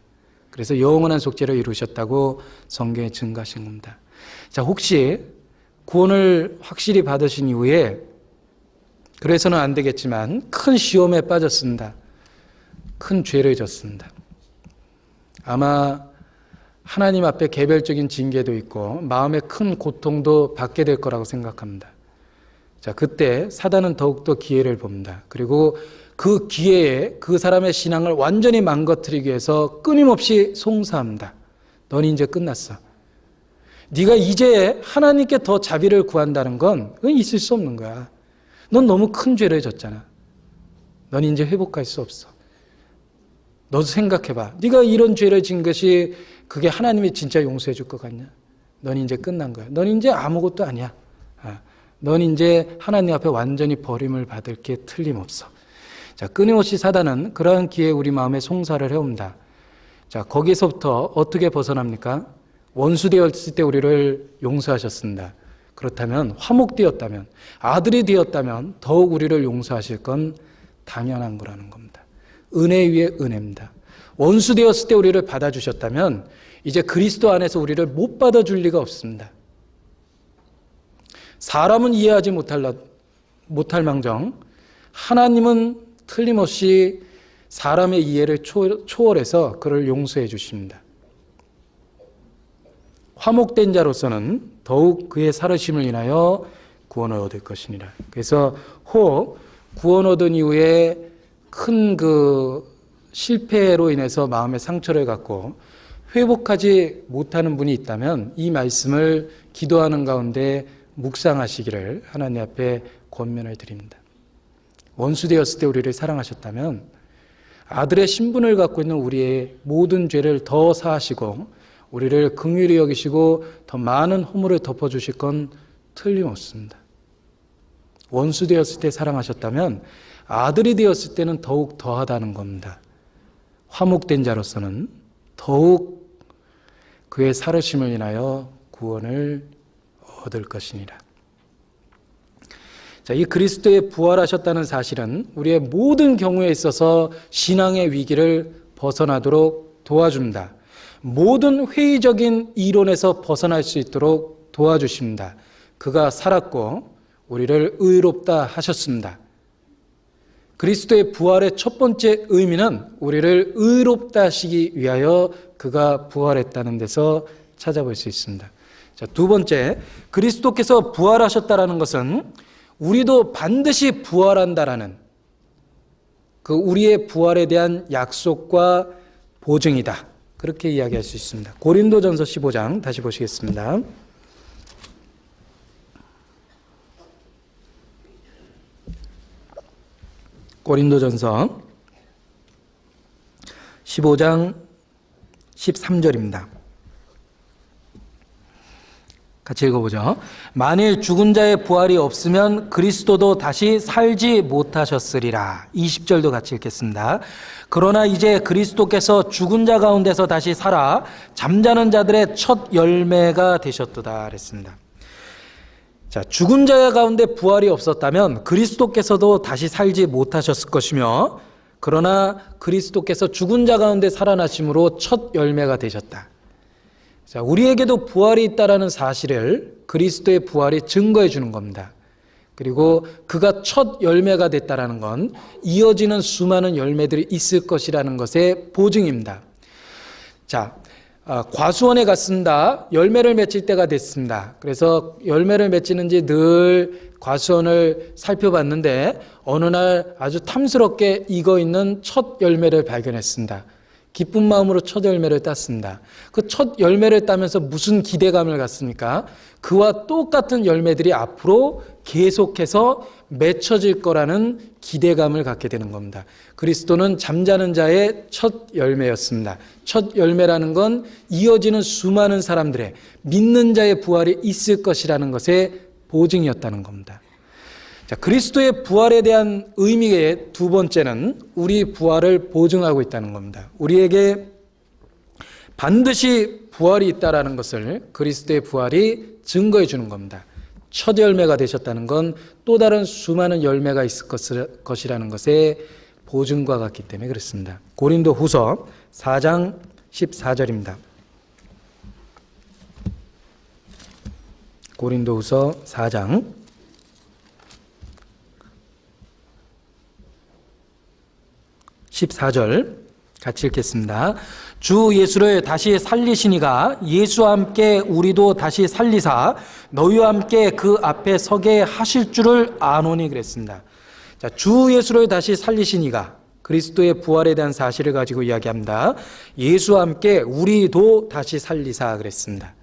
그래서 영원한 속죄를 이루셨다고 성경에 증거하신 겁니다. 자, 혹시 구원을 확실히 받으신 이후에 그래서는 안 되겠지만 큰 시험에 빠졌습니다. 큰 죄를 졌습니다. 아마 하나님 앞에 개별적인 징계도 있고 마음의 큰 고통도 받게 될 거라고 생각합니다. 자, 그때 사단은 더욱더 기회를 봅니다. 그리고 그 기회에 그 사람의 신앙을 완전히 망가뜨리기 위해서 끊임없이 송사합니다. 넌 이제 끝났어. 네가 이제 하나님께 더 자비를 구한다는 건 그건 있을 수 없는 거야. 넌 너무 큰 죄를 졌잖아. 넌 이제 회복할 수 없어. 너도 생각해봐. 네가 이런 죄를 진 것이 그게 하나님이 진짜 용서해 줄 것 같냐? 넌 이제 끝난 거야. 넌 이제 아무것도 아니야. 넌 이제 하나님 앞에 완전히 버림을 받을 게 틀림없어. 자, 끊임없이 사단은 그러한 기회에 우리 마음에 송사를 해옵니다. 자, 거기서부터 어떻게 벗어납니까? 원수 되었을 때 우리를 용서하셨습니다. 그렇다면 화목되었다면 아들이 되었다면 더욱 우리를 용서하실 건 당연한 거라는 겁니다. 은혜 위에 은혜입니다. 원수 되었을 때 우리를 받아주셨다면 이제 그리스도 안에서 우리를 못 받아줄 리가 없습니다. 사람은 이해하지 못할 망정 하나님은 틀림없이 사람의 이해를 초월해서 그를 용서해 주십니다. 화목된 자로서는 더욱 그의 살으심을 인하여 구원을 얻을 것이니라. 그래서 혹 구원 얻은 이후에 큰 실패로 인해서 마음의 상처를 갖고 회복하지 못하는 분이 있다면 이 말씀을 기도하는 가운데 묵상하시기를 하나님 앞에 권면을 드립니다. 원수 되었을 때 우리를 사랑하셨다면 아들의 신분을 갖고 있는 우리의 모든 죄를 더 사하시고 우리를 긍휼히 여기시고 더 많은 허물을 덮어주실 건 틀림없습니다. 원수 되었을 때 사랑하셨다면 아들이 되었을 때는 더욱 더하다는 겁니다. 화목된 자로서는 더욱 그의 살으심을 인하여 구원을 얻을 것이니라. 자, 이 그리스도의 부활하셨다는 사실은 우리의 모든 경우에 있어서 신앙의 위기를 벗어나도록 도와줍니다. 모든 회의적인 이론에서 벗어날 수 있도록 도와주십니다. 그가 살았고 우리를 의롭다 하셨습니다. 그리스도의 부활의 첫 번째 의미는 우리를 의롭다 하시기 위하여 그가 부활했다는 데서 찾아볼 수 있습니다. 자, 두 번째, 그리스도께서 부활하셨다라는 것은 우리도 반드시 부활한다라는 그 우리의 부활에 대한 약속과 보증이다. 그렇게 이야기할 수 있습니다. 고린도전서 15장 다시 보시겠습니다. 고린도전서 15장 13절입니다. 같이 읽어보죠. 만일 죽은 자의 부활이 없으면 그리스도도 다시 살지 못하셨으리라. 20절도 같이 읽겠습니다. 그러나 이제 그리스도께서 죽은 자 가운데서 다시 살아 잠자는 자들의 첫 열매가 되셨도다 그랬습니다. 자, 죽은 자 가운데 부활이 없었다면 그리스도께서도 다시 살지 못하셨을 것이며 그러나 그리스도께서 죽은 자 가운데 살아나심으로 첫 열매가 되셨다. 자, 우리에게도 부활이 있다라는 사실을 그리스도의 부활이 증거해 주는 겁니다. 그리고 그가 첫 열매가 됐다라는 건 이어지는 수많은 열매들이 있을 것이라는 것의 보증입니다. 자, 과수원에 갔습니다. 열매를 맺힐 때가 됐습니다. 그래서 열매를 맺히는지 늘 과수원을 살펴봤는데 어느 날 아주 탐스럽게 익어 있는 첫 열매를 발견했습니다. 기쁜 마음으로 첫 열매를 땄습니다. 그 첫 열매를 따면서 무슨 기대감을 갖습니까? 그와 똑같은 열매들이 앞으로 계속해서 맺혀질 거라는 기대감을 갖게 되는 겁니다. 그리스도는 잠자는 자의 첫 열매였습니다. 첫 열매라는 건 이어지는 수많은 사람들의 믿는 자의 부활이 있을 것이라는 것의 보증이었다는 겁니다. 자, 그리스도의 부활에 대한 의미의 두 번째는 우리 부활을 보증하고 있다는 겁니다. 우리에게 반드시 부활이 있다라는 것을 그리스도의 부활이 증거해 주는 겁니다. 첫 열매가 되셨다는 건 또 다른 수많은 열매가 있을 것이라는 것의 보증과 같기 때문에 그렇습니다. 고린도 후서 4장 14절입니다. 고린도 후서 4장 14절 같이 읽겠습니다. 주 예수를 다시 살리시니가 예수와 함께 우리도 다시 살리사 너희와 함께 그 앞에 서게 하실 줄을 아노니 그랬습니다. 자, 주 예수를 다시 살리시니가 그리스도의 부활에 대한 사실을 가지고 이야기합니다. 예수와 함께 우리도 다시 살리사 그랬습니다.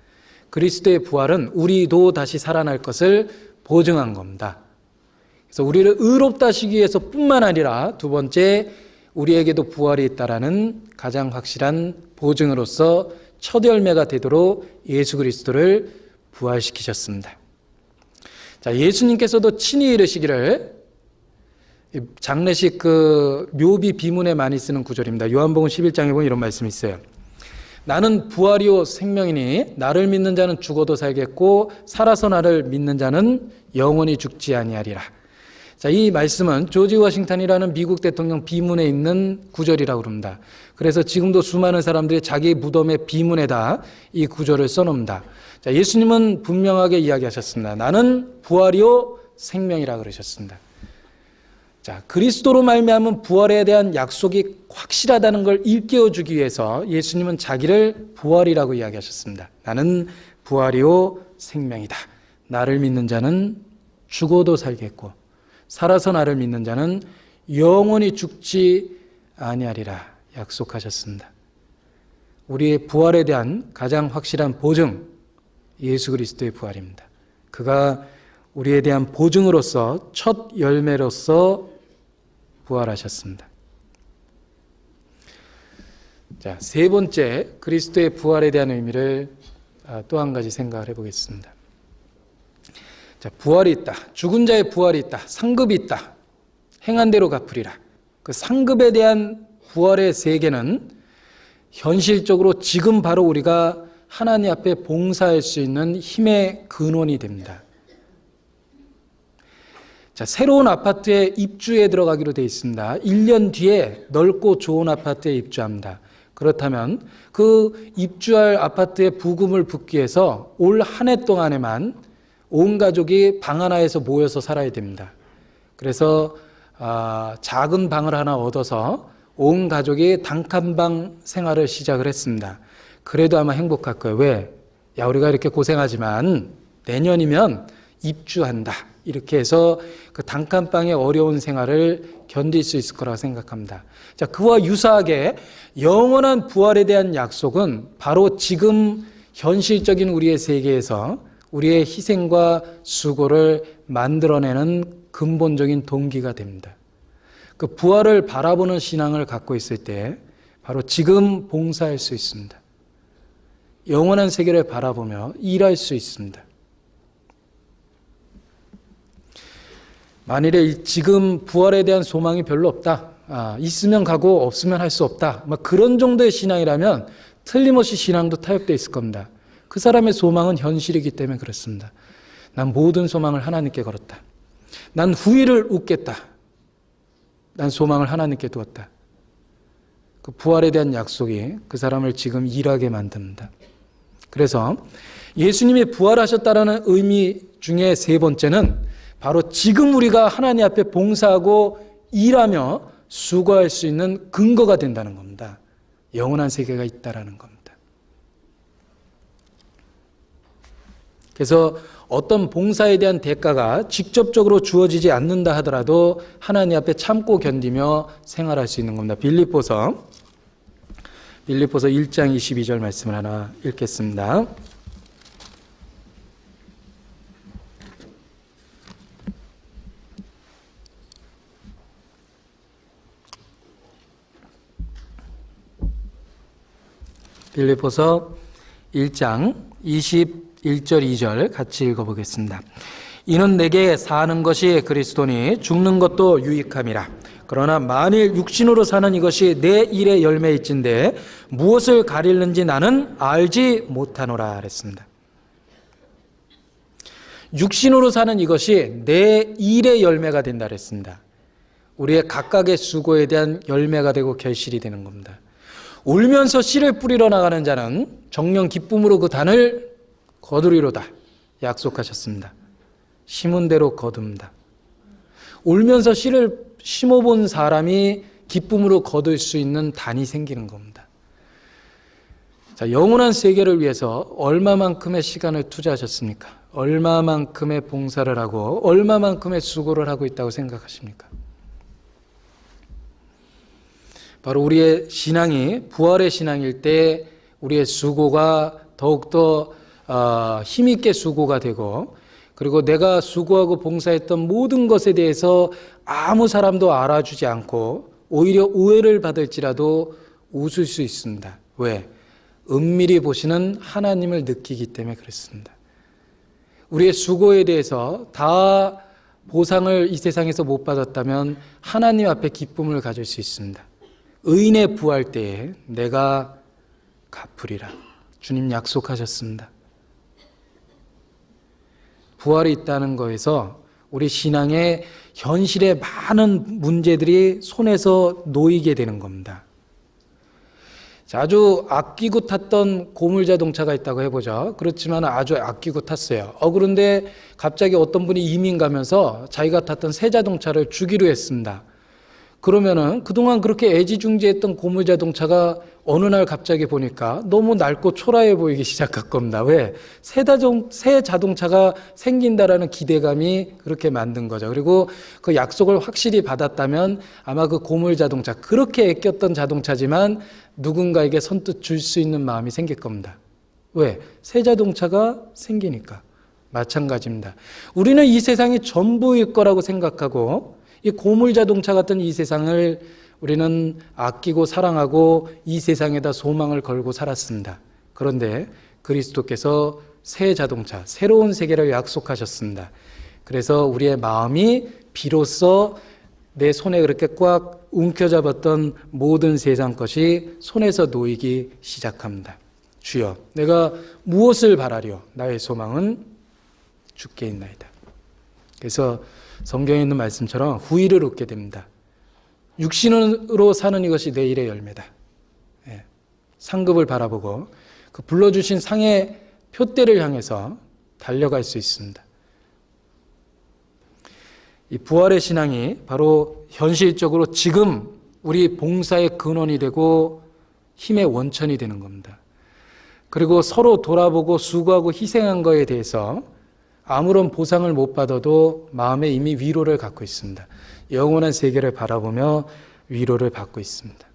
그리스도의 부활은 우리도 다시 살아날 것을 보증한 겁니다. 그래서 우리를 의롭다 하시기 위해서 뿐만 아니라 두 번째 우리에게도 부활이 있다라는 가장 확실한 보증으로서 첫 열매가 되도록 예수 그리스도를 부활시키셨습니다. 자, 예수님께서도 친히 이르시기를 장례식 묘비 비문에 많이 쓰는 구절입니다. 요한복음 11장에 보면 이런 말씀이 있어요. 나는 부활이요 생명이니 나를 믿는 자는 죽어도 살겠고 살아서 나를 믿는 자는 영원히 죽지 아니하리라. 자, 이 말씀은 조지 워싱턴이라는 미국 대통령 비문에 있는 구절이라고 그럽니다. 그래서 지금도 수많은 사람들이 자기 무덤의 비문에다 이 구절을 써놓습니다. 자, 예수님은 분명하게 이야기하셨습니다. 나는 부활이요 생명이라 그러셨습니다. 자, 그리스도로 말미암은 부활에 대한 약속이 확실하다는 걸 일깨워주기 위해서 예수님은 자기를 부활이라고 이야기하셨습니다. 나는 부활이요 생명이다. 나를 믿는 자는 죽어도 살겠고 살아서 나를 믿는 자는 영원히 죽지 아니하리라 약속하셨습니다. 우리의 부활에 대한 가장 확실한 보증, 예수 그리스도의 부활입니다. 그가 우리에 대한 보증으로서 첫 열매로서 부활하셨습니다. 자, 세 번째 그리스도의 부활에 대한 의미를 또 한 가지 생각을 해보겠습니다. 자, 부활이 있다. 죽은 자의 부활이 있다. 상급이 있다. 행한 대로 갚으리라. 그 상급에 대한 부활의 세계는 현실적으로 지금 바로 우리가 하나님 앞에 봉사할 수 있는 힘의 근원이 됩니다. 자, 새로운 아파트에 입주에 들어가기로 되어 있습니다. 1년 뒤에 넓고 좋은 아파트에 입주합니다. 그렇다면 그 입주할 아파트의 부금을 붓기 위해서 올 한 해 동안에만 온 가족이 방 하나에서 모여서 살아야 됩니다. 그래서 작은 방을 하나 얻어서 온 가족이 단칸방 생활을 시작을 했습니다. 그래도 아마 행복할 거예요. 왜? 야, 우리가 이렇게 고생하지만 내년이면 입주한다. 이렇게 해서 그 단칸방의 어려운 생활을 견딜 수 있을 거라고 생각합니다. 자, 그와 유사하게 영원한 부활에 대한 약속은 바로 지금 현실적인 우리의 세계에서 우리의 희생과 수고를 만들어내는 근본적인 동기가 됩니다. 그 부활을 바라보는 신앙을 갖고 있을 때 바로 지금 봉사할 수 있습니다. 영원한 세계를 바라보며 일할 수 있습니다. 만일에 지금 부활에 대한 소망이 별로 없다. 있으면 가고 없으면 할 수 없다. 그런 정도의 신앙이라면 틀림없이 신앙도 타협되어 있을 겁니다. 그 사람의 소망은 현실이기 때문에 그렇습니다. 난 모든 소망을 하나님께 걸었다. 난 후일을 웃겠다. 난 소망을 하나님께 두었다. 그 부활에 대한 약속이 그 사람을 지금 일하게 만듭니다. 그래서 예수님이 부활하셨다라는 의미 중에 세 번째는 바로 지금 우리가 하나님 앞에 봉사하고 일하며 수고할 수 있는 근거가 된다는 겁니다. 영원한 세계가 있다라는 겁니다. 그래서 어떤 봉사에 대한 대가가 직접적으로 주어지지 않는다 하더라도 하나님 앞에 참고 견디며 생활할 수 있는 겁니다. 빌립보서 1장 22절 말씀을 하나 읽겠습니다. 빌립보서 1장 21절 2절 같이 읽어보겠습니다. 이는 내게 사는 것이 그리스도니 죽는 것도 유익함이라. 그러나 만일 육신으로 사는 이것이 내 일의 열매일진데 무엇을 가리는지 나는 알지 못하노라 그랬습니다. 육신으로 사는 이것이 내 일의 열매가 된다 그랬습니다. 우리의 각각의 수고에 대한 열매가 되고 결실이 되는 겁니다. 울면서 씨를 뿌리러 나가는 자는 정녕 기쁨으로 그 단을 거두리로다 약속하셨습니다. 심은 대로 거둡니다. 울면서 씨를 심어본 사람이 기쁨으로 거둘 수 있는 단이 생기는 겁니다. 자, 영원한 세계를 위해서 얼마만큼의 시간을 투자하셨습니까? 얼마만큼의 봉사를 하고 얼마만큼의 수고를 하고 있다고 생각하십니까? 바로 우리의 신앙이 부활의 신앙일 때 우리의 수고가 더욱더 힘있게 수고가 되고, 그리고 내가 수고하고 봉사했던 모든 것에 대해서 아무 사람도 알아주지 않고 오히려 오해를 받을지라도 웃을 수 있습니다. 왜? 은밀히 보시는 하나님을 느끼기 때문에 그렇습니다. 우리의 수고에 대해서 다 보상을 이 세상에서 못 받았다면 하나님 앞에 기쁨을 가질 수 있습니다. 의인의 부활 때에 내가 갚으리라. 주님 약속하셨습니다. 부활이 있다는 거에서 우리 신앙의 현실의 많은 문제들이 손에서 놓이게 되는 겁니다. 아주 아끼고 탔던 고물 자동차가 있다고 해보죠. 그렇지만 아주 아끼고 탔어요. 그런데 갑자기 어떤 분이 이민 가면서 자기가 탔던 새 자동차를 주기로 했습니다. 그러면은 그동안 그렇게 애지중지했던 고물 자동차가 어느 날 갑자기 보니까 너무 낡고 초라해 보이기 시작할 겁니다. 왜? 새 자동차가 생긴다라는 기대감이 그렇게 만든 거죠. 그리고 그 약속을 확실히 받았다면 아마 그 고물 자동차, 그렇게 아꼈던 자동차지만 누군가에게 선뜻 줄 수 있는 마음이 생길 겁니다. 왜? 새 자동차가 생기니까. 마찬가지입니다. 우리는 이 세상이 전부일 거라고 생각하고 이 고물 자동차 같은 이 세상을 우리는 아끼고 사랑하고 이 세상에다 소망을 걸고 살았습니다. 그런데 그리스도께서 새 자동차, 새로운 세계를 약속하셨습니다. 그래서 우리의 마음이 비로소 내 손에 그렇게 꽉 움켜잡았던 모든 세상 것이 손에서 놓이기 시작합니다. 주여, 내가 무엇을 바라려? 나의 소망은 주께 있나이다. 그래서 성경에 있는 말씀처럼 후일을 얻게 됩니다. 육신으로 사는 이것이 내 일의 열매다. 상급을 바라보고 그 불러주신 상의 표대를 향해서 달려갈 수 있습니다. 이 부활의 신앙이 바로 현실적으로 지금 우리 봉사의 근원이 되고 힘의 원천이 되는 겁니다. 그리고 서로 돌아보고 수고하고 희생한 거에 대해서 아무런 보상을 못 받아도 마음에 이미 위로를 갖고 있습니다. 영원한 세계를 바라보며 위로를 받고 있습니다.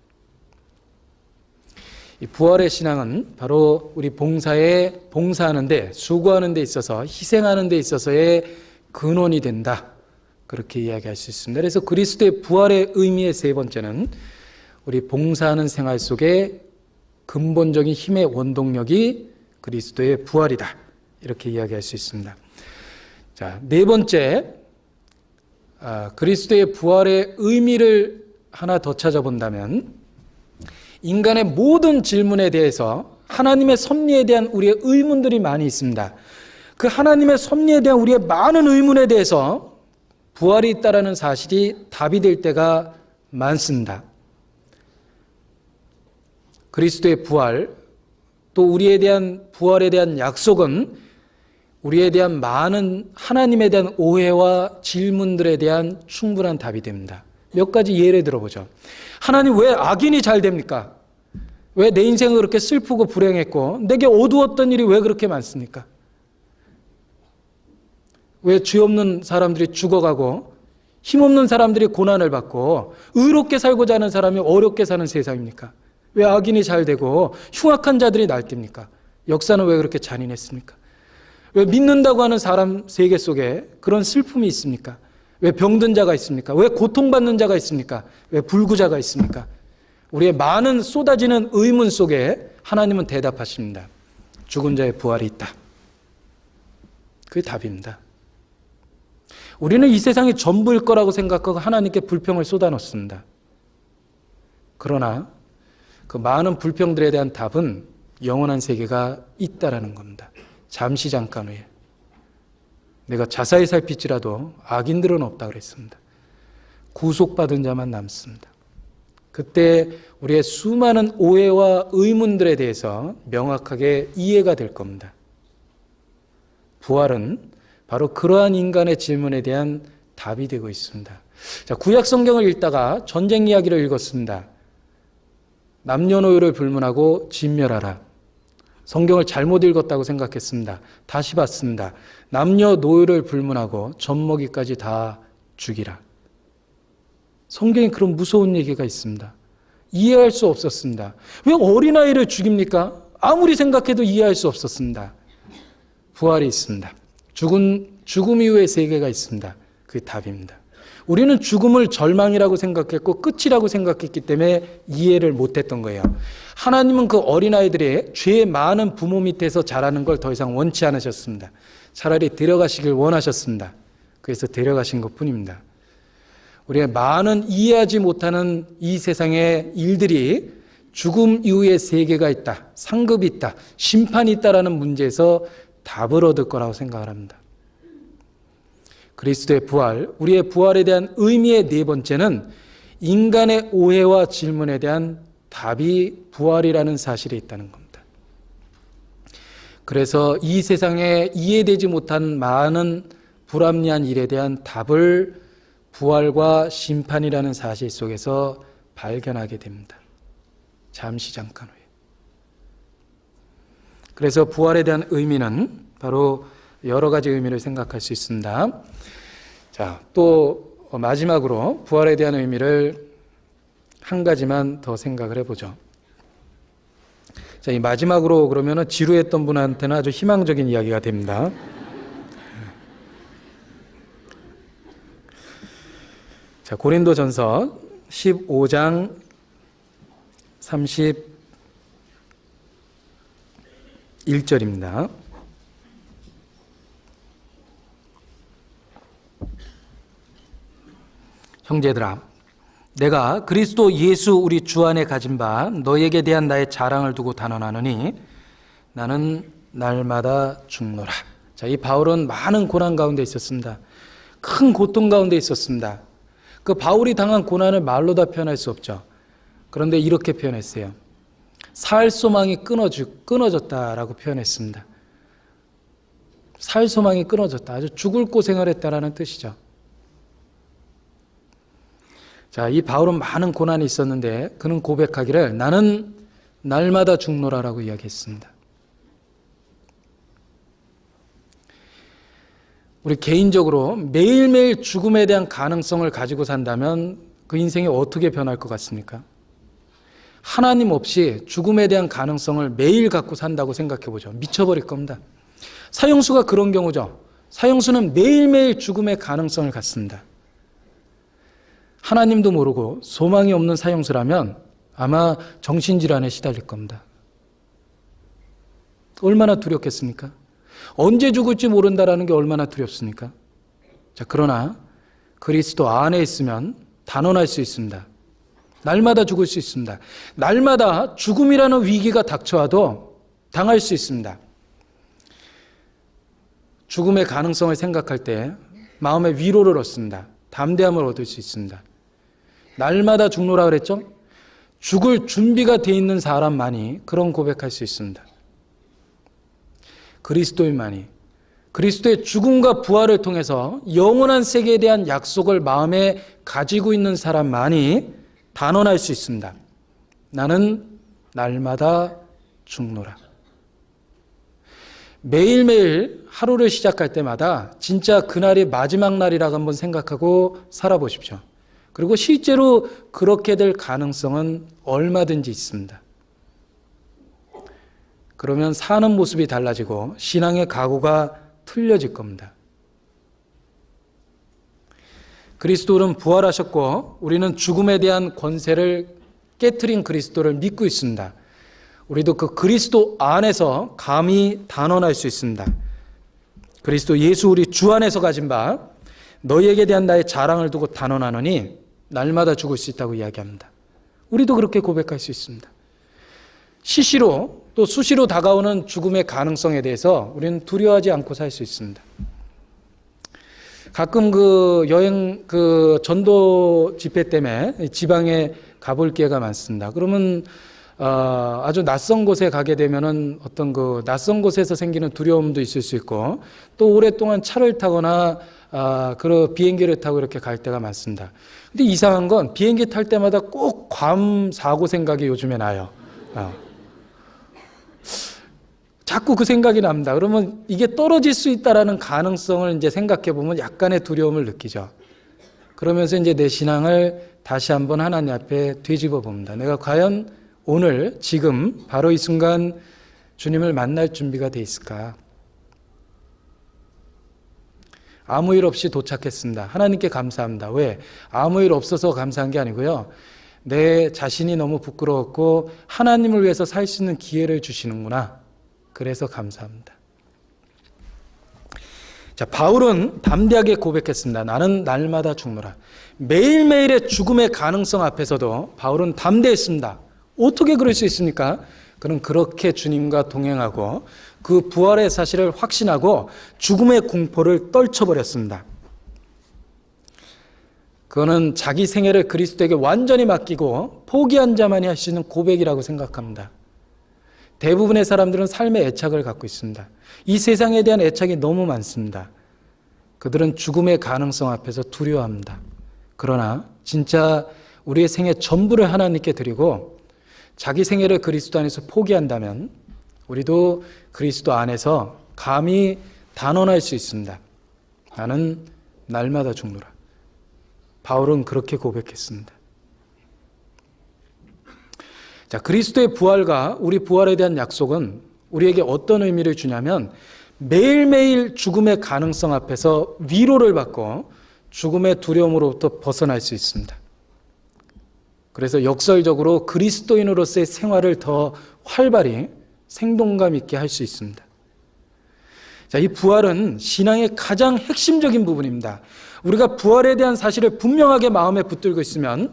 이 부활의 신앙은 바로 우리 봉사하는 데, 수고하는 데 있어서, 희생하는 데 있어서의 근원이 된다. 그렇게 이야기할 수 있습니다. 그래서 그리스도의 부활의 의미의 세 번째는 우리 봉사하는 생활 속에 근본적인 힘의 원동력이 그리스도의 부활이다. 이렇게 이야기할 수 있습니다. 자, 네 번째, 그리스도의 부활의 의미를 하나 더 찾아본다면 인간의 모든 질문에 대해서 하나님의 섭리에 대한 우리의 의문들이 많이 있습니다. 그 하나님의 섭리에 대한 우리의 많은 의문에 대해서 부활이 있다라는 사실이 답이 될 때가 많습니다. 그리스도의 부활, 또 우리에 대한 부활에 대한 약속은 우리에 대한 많은 하나님에 대한 오해와 질문들에 대한 충분한 답이 됩니다. 몇 가지 예를 들어보죠. 하나님, 왜 악인이 잘 됩니까? 왜 내 인생은 그렇게 슬프고 불행했고 내게 어두웠던 일이 왜 그렇게 많습니까? 왜 죄 없는 사람들이 죽어가고 힘없는 사람들이 고난을 받고 의롭게 살고자 하는 사람이 어렵게 사는 세상입니까? 왜 악인이 잘 되고 흉악한 자들이 날뛰니까? 역사는 왜 그렇게 잔인했습니까? 왜 믿는다고 하는 사람 세계 속에 그런 슬픔이 있습니까? 왜 병든 자가 있습니까? 왜 고통받는 자가 있습니까? 왜 불구자가 있습니까? 우리의 많은 쏟아지는 의문 속에 하나님은 대답하십니다. 죽은 자의 부활이 있다. 그게 답입니다. 우리는 이 세상이 전부일 거라고 생각하고 하나님께 불평을 쏟아놓습니다. 그러나 그 많은 불평들에 대한 답은 영원한 세계가 있다라는 겁니다. 잠시 잠깐 후에. 내가 자세히 살필지라도 악인들은 없다 그랬습니다. 구속받은 자만 남습니다. 그때 우리의 수많은 오해와 의문들에 대해서 명확하게 이해가 될 겁니다. 부활은 바로 그러한 인간의 질문에 대한 답이 되고 있습니다. 자, 구약 성경을 읽다가 전쟁 이야기를 읽었습니다. 남녀노소를 불문하고 진멸하라. 성경을 잘못 읽었다고 생각했습니다. 다시 봤습니다. 남녀노소를 불문하고 젖먹이까지 다 죽이라. 성경에 그런 무서운 얘기가 있습니다. 이해할 수 없었습니다. 왜 어린아이를 죽입니까? 아무리 생각해도 이해할 수 없었습니다. 부활이 있습니다. 죽음 이후의 세계가 있습니다. 그게 답입니다. 우리는 죽음을 절망이라고 생각했고 끝이라고 생각했기 때문에 이해를 못했던 거예요. 하나님은 그 어린아이들의 죄 많은 부모 밑에서 자라는 걸 더 이상 원치 않으셨습니다. 차라리 데려가시길 원하셨습니다. 그래서 데려가신 것뿐입니다. 우리의 많은 이해하지 못하는 이 세상의 일들이 죽음 이후의 세계가 있다, 상급이 있다, 심판이 있다라는 문제에서 답을 얻을 거라고 생각을 합니다. 그리스도의 부활, 우리의 부활에 대한 의미의 네 번째는 인간의 오해와 질문에 대한 답이 부활이라는 사실에 있다는 겁니다. 그래서 이 세상에 이해되지 못한 많은 불합리한 일에 대한 답을 부활과 심판이라는 사실 속에서 발견하게 됩니다. 잠시 잠깐 후에. 그래서 부활에 대한 의미는 바로 여러 가지 의미를 생각할 수 있습니다. 자, 또 마지막으로 부활에 대한 의미를 한 가지만 더 생각을 해보죠. 자, 이 마지막으로 그러면은 지루했던 분한테는 아주 희망적인 이야기가 됩니다. 자, 고린도전서 15장 31절입니다. 형제들아, 내가 그리스도 예수 우리 주 안에 가진 바 너에게 대한 나의 자랑을 두고 단언하노니 나는 날마다 죽노라. 자, 이 바울은 많은 고난 가운데 있었습니다. 큰 고통 가운데 있었습니다. 그 바울이 당한 고난을 말로 다 표현할 수 없죠. 그런데 이렇게 표현했어요. 살 소망이 끊어졌다라고 표현했습니다. 살 소망이 끊어졌다. 아주 죽을 고생을 했다라는 뜻이죠. 자, 이 바울은 많은 고난이 있었는데 그는 고백하기를 나는 날마다 죽노라라고 이야기했습니다. 우리 개인적으로 매일매일 죽음에 대한 가능성을 가지고 산다면 그 인생이 어떻게 변할 것 같습니까? 하나님 없이 죽음에 대한 가능성을 매일 갖고 산다고 생각해보죠. 미쳐버릴 겁니다. 사형수가 그런 경우죠. 사형수는 매일매일 죽음의 가능성을 갖습니다. 하나님도 모르고 소망이 없는 사형수라면 아마 정신질환에 시달릴 겁니다. 얼마나 두렵겠습니까? 언제 죽을지 모른다라는 게 얼마나 두렵습니까? 자, 그러나 그리스도 안에 있으면 단언할 수 있습니다. 날마다 죽을 수 있습니다. 날마다 죽음이라는 위기가 닥쳐와도 당할 수 있습니다. 죽음의 가능성을 생각할 때 마음의 위로를 얻습니다. 담대함을 얻을 수 있습니다. 날마다 죽노라 그랬죠? 죽을 준비가 돼 있는 사람만이 그런 고백할 수 있습니다. 그리스도인만이 그리스도의 죽음과 부활을 통해서 영원한 세계에 대한 약속을 마음에 가지고 있는 사람만이 단언할 수 있습니다. 나는 날마다 죽노라. 매일매일 하루를 시작할 때마다 진짜 그날이 마지막 날이라고 한번 생각하고 살아보십시오. 그리고 실제로 그렇게 될 가능성은 얼마든지 있습니다. 그러면 사는 모습이 달라지고 신앙의 각오가 틀려질 겁니다. 그리스도는 부활하셨고 우리는 죽음에 대한 권세를 깨트린 그리스도를 믿고 있습니다. 우리도 그 그리스도 안에서 감히 단언할 수 있습니다. 그리스도 예수 우리 주 안에서 가진 바 너희에게 대한 나의 자랑을 두고 단언하노니 날마다 죽을 수 있다고 이야기합니다. 우리도 그렇게 고백할 수 있습니다. 시시로 또 수시로 다가오는 죽음의 가능성에 대해서 우리는 두려워하지 않고 살 수 있습니다. 가끔 전도 집회 때문에 지방에 가볼 기회가 많습니다. 그러면 아주 낯선 곳에 가게 되면은 어떤 낯선 곳에서 생기는 두려움도 있을 수 있고 또 오랫동안 차를 타거나 그런 비행기를 타고 이렇게 갈 때가 많습니다. 근데 이상한 건 비행기 탈 때마다 꼭 괌 사고 생각이 요즘에 나요. 자꾸 그 생각이 납니다. 그러면 이게 떨어질 수 있다라는 가능성을 이제 생각해 보면 약간의 두려움을 느끼죠. 그러면서 이제 내 신앙을 다시 한번 하나님 앞에 뒤집어 봅니다. 내가 과연 오늘 지금 바로 이 순간 주님을 만날 준비가 돼 있을까? 아무 일 없이 도착했습니다. 하나님께 감사합니다. 왜? 아무 일 없어서 감사한 게 아니고요. 내 자신이 너무 부끄러웠고 하나님을 위해서 살 수 있는 기회를 주시는구나. 그래서 감사합니다. 자, 바울은 담대하게 고백했습니다. 나는 날마다 죽노라. 매일매일의 죽음의 가능성 앞에서도 바울은 담대했습니다. 어떻게 그럴 수 있습니까? 그는 그렇게 주님과 동행하고 그 부활의 사실을 확신하고 죽음의 공포를 떨쳐버렸습니다. 그거는 자기 생애를 그리스도에게 완전히 맡기고 포기한 자만이 할 수 있는 고백이라고 생각합니다. 대부분의 사람들은 삶의 애착을 갖고 있습니다. 이 세상에 대한 애착이 너무 많습니다. 그들은 죽음의 가능성 앞에서 두려워합니다. 그러나 진짜 우리의 생애 전부를 하나님께 드리고 자기 생애를 그리스도 안에서 포기한다면 우리도 그리스도 안에서 감히 단언할 수 있습니다. 나는 날마다 죽노라. 바울은 그렇게 고백했습니다. 자, 그리스도의 부활과 우리 부활에 대한 약속은 우리에게 어떤 의미를 주냐면 매일매일 죽음의 가능성 앞에서 위로를 받고 죽음의 두려움으로부터 벗어날 수 있습니다. 그래서 역설적으로 그리스도인으로서의 생활을 더 활발히 생동감 있게 할 수 있습니다. 자, 이 부활은 신앙의 가장 핵심적인 부분입니다. 우리가 부활에 대한 사실을 분명하게 마음에 붙들고 있으면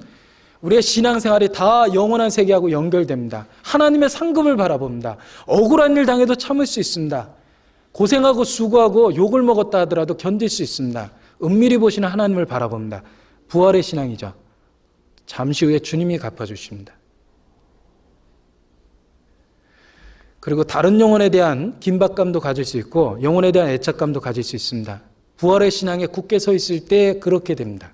우리의 신앙생활이 다 영원한 세계하고 연결됩니다. 하나님의 상급을 바라봅니다. 억울한 일 당해도 참을 수 있습니다. 고생하고 수고하고 욕을 먹었다 하더라도 견딜 수 있습니다. 은밀히 보시는 하나님을 바라봅니다. 부활의 신앙이죠. 잠시 후에 주님이 갚아주십니다. 그리고 다른 영혼에 대한 긴박감도 가질 수 있고 영혼에 대한 애착감도 가질 수 있습니다. 부활의 신앙에 굳게 서 있을 때 그렇게 됩니다.